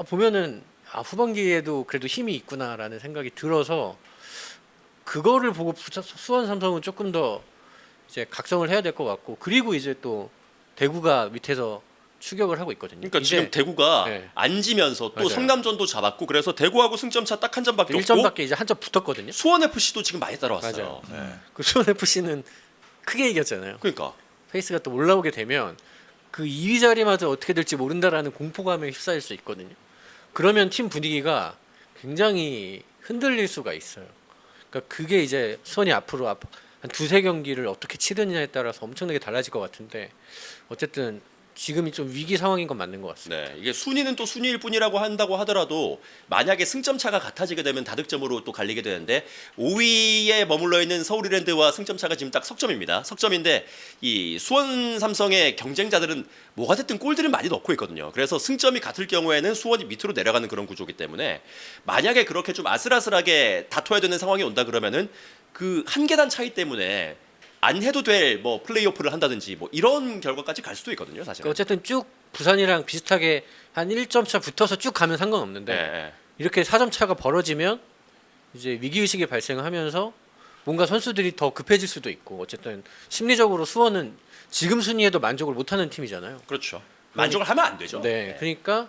보면은 후반기에도 그래도 힘이 있구나라는 생각이 들어서 그거를 보고 수원 삼성은 조금 더 이제 각성을 해야 될 것 같고 그리고 이제 또 대구가 밑에서 추격을 하고 있거든요. 그러니까 이제 지금 대구가 네. 안 지면서 또 맞아요. 성남전도 잡았고 그래서 대구하고 승점차 딱 한 점밖에 없고 1점밖에 이제 한 점 붙었거든요. 수원 FC도 지금 많이 따라왔어요. 맞아요. 네. 그 수원 FC는 크게 이겼잖아요. 그러니까 페이스가 또 올라오게 되면 그 2위 자리마저 어떻게 될지 모른다라는 공포감에 휩싸일 수 있거든요. 그러면 팀 분위기가 굉장히 흔들릴 수가 있어요. 그러니까 그게 이제 수원이 앞으로 한 2-3경기를 어떻게 치르느냐에 따라서 엄청나게 달라질 것 같은데 어쨌든 지금이 좀 위기 상황인 건 맞는 것 같습니다. 네, 이게 순위는 또 순위일 뿐이라고 한다고 하더라도 만약에 승점 차가 같아지게 되면 다득점으로 또 갈리게 되는데 5위에 머물러 있는 서울이랜드와 승점 차가 지금 딱 석점입니다. 석점인데 이 수원 삼성의 경쟁자들은 뭐가 됐든 골들을 많이 넣고 있거든요. 그래서 승점이 같을 경우에는 수원이 밑으로 내려가는 그런 구조이기 때문에 만약에 그렇게 좀 아슬아슬하게 다퉈야 되는 상황이 온다 그러면은 그 한 계단 차이 때문에 안 해도 될 뭐 플레이오프를 한다든지 뭐 이런 결과까지 갈 수도 있거든요, 사실. 그러니까 어쨌든 쭉 부산이랑 비슷하게 한 1점 차 붙어서 쭉 가면 상관없는데 네. 이렇게 4점 차가 벌어지면 이제 위기 의식이 발생하면서 뭔가 선수들이 더 급해질 수도 있고 어쨌든 심리적으로 수원은 지금 순위에도 만족을 못하는 팀이잖아요. 그렇죠. 만족을 하면 안 되죠. 네, 그러니까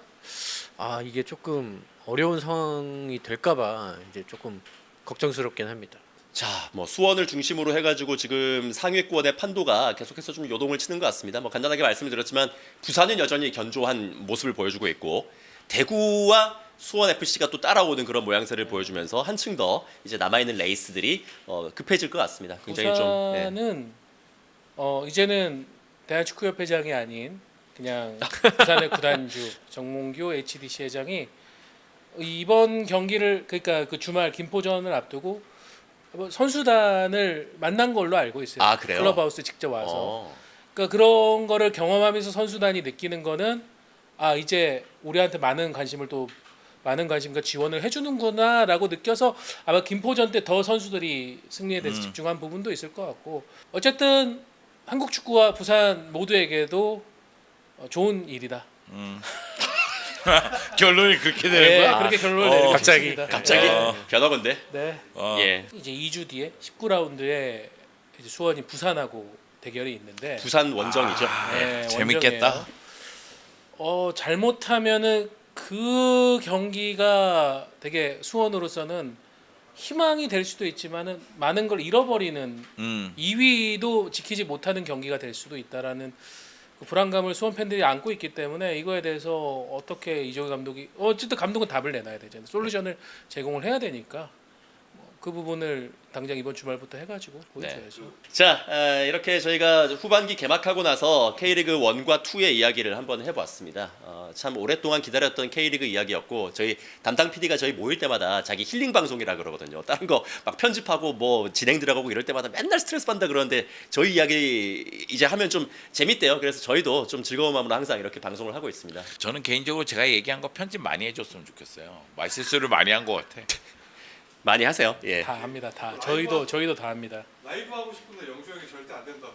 이게 조금 어려운 상황이 될까봐 이제 조금 걱정스럽긴 합니다. 자, 뭐 수원을 중심으로 해가지고 지금 상위권의 판도가 계속해서 좀 요동을 치는 것 같습니다. 뭐 간단하게 말씀을 드렸지만 부산은 여전히 견조한 모습을 보여주고 있고 대구와 수원 FC가 또 따라오는 그런 모양새를 보여주면서 한층 더 이제 남아있는 레이스들이 급해질 것 같습니다. 굉장히 좀 네. 부산은 이제는 대한축구협회장이 아닌 그냥 부산의 구단주 정몽규 HDC 회장이 이번 경기를 그러니까 그 주말 김포전을 앞두고 선수단을 만난 걸로 알고 있어요. 아, 그래요? 클럽하우스 직접 와서. 그러니까 그런 거를 경험하면서 선수단이 느끼는 거는 이제 우리한테 많은 관심과 지원을 해주는구나라고 느껴서 아마 김포전 때 더 선수들이 승리에 대해서 집중한 부분도 있을 것 같고 어쨌든 한국 축구와 부산 모두에게도 좋은 일이다. 결론이 그렇게 되는 네, 거야? 그렇게 결론을 내리고 갑자기. 싶습니다. 갑자기 네. 변화건데. 네. 예. 이제 2주 뒤에 19라운드에 이제 수원이 부산하고 대결이 있는데 부산 원정이죠. 네, 재밌겠다. 원정이에요. 잘못하면은 그 경기가 되게 수원으로서는 희망이 될 수도 있지만은 많은 걸 잃어버리는 2위도 지키지 못하는 경기가 될 수도 있다라는 그 불안감을 수원 팬들이 안고 있기 때문에 이거에 대해서 어떻게 이종희 감독이 어쨌든 감독은 답을 내놔야 되잖아요. 솔루션을 제공을 해야 되니까 그 부분을 당장 이번 주말부터 해가지고 보여줘야죠. 자, 이렇게 저희가 후반기 개막하고 나서 K리그 1과 2의 이야기를 한번 해보았습니다. 참 오랫동안 기다렸던 K리그 이야기였고 저희 담당 PD가 저희 모일 때마다 자기 힐링 방송이라 그러거든요. 다른 거 막 편집하고 뭐 진행 들어가고 이럴 때마다 맨날 스트레스 받는다 그러는데 저희 이야기 이제 하면 좀 재밌대요. 그래서 저희도 좀 즐거운 마음으로 항상 이렇게 방송을 하고 있습니다. 저는 개인적으로 제가 얘기한 거 편집 많이 해줬으면 좋겠어요. 말실수를 많이 한 것 같아. 많이 하세요. 예. 다 합니다. 다 저희도 다 합니다. 라이브 하고 싶은데 영주 형이 절대 안 된다고.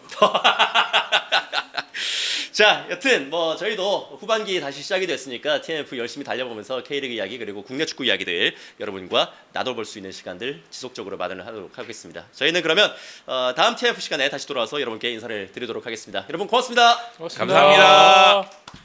자, 여튼 뭐 저희도 후반기 다시 시작이 됐으니까 TNF 열심히 달려보면서 K리그 이야기 그리고 국내 축구 이야기들 여러분과 나눠볼 수 있는 시간들 지속적으로 마련하도록 하겠습니다. 저희는 그러면 다음 TNF 시간에 다시 돌아와서 여러분께 인사를 드리도록 하겠습니다. 여러분 고맙습니다. 고맙습니다. 감사합니다.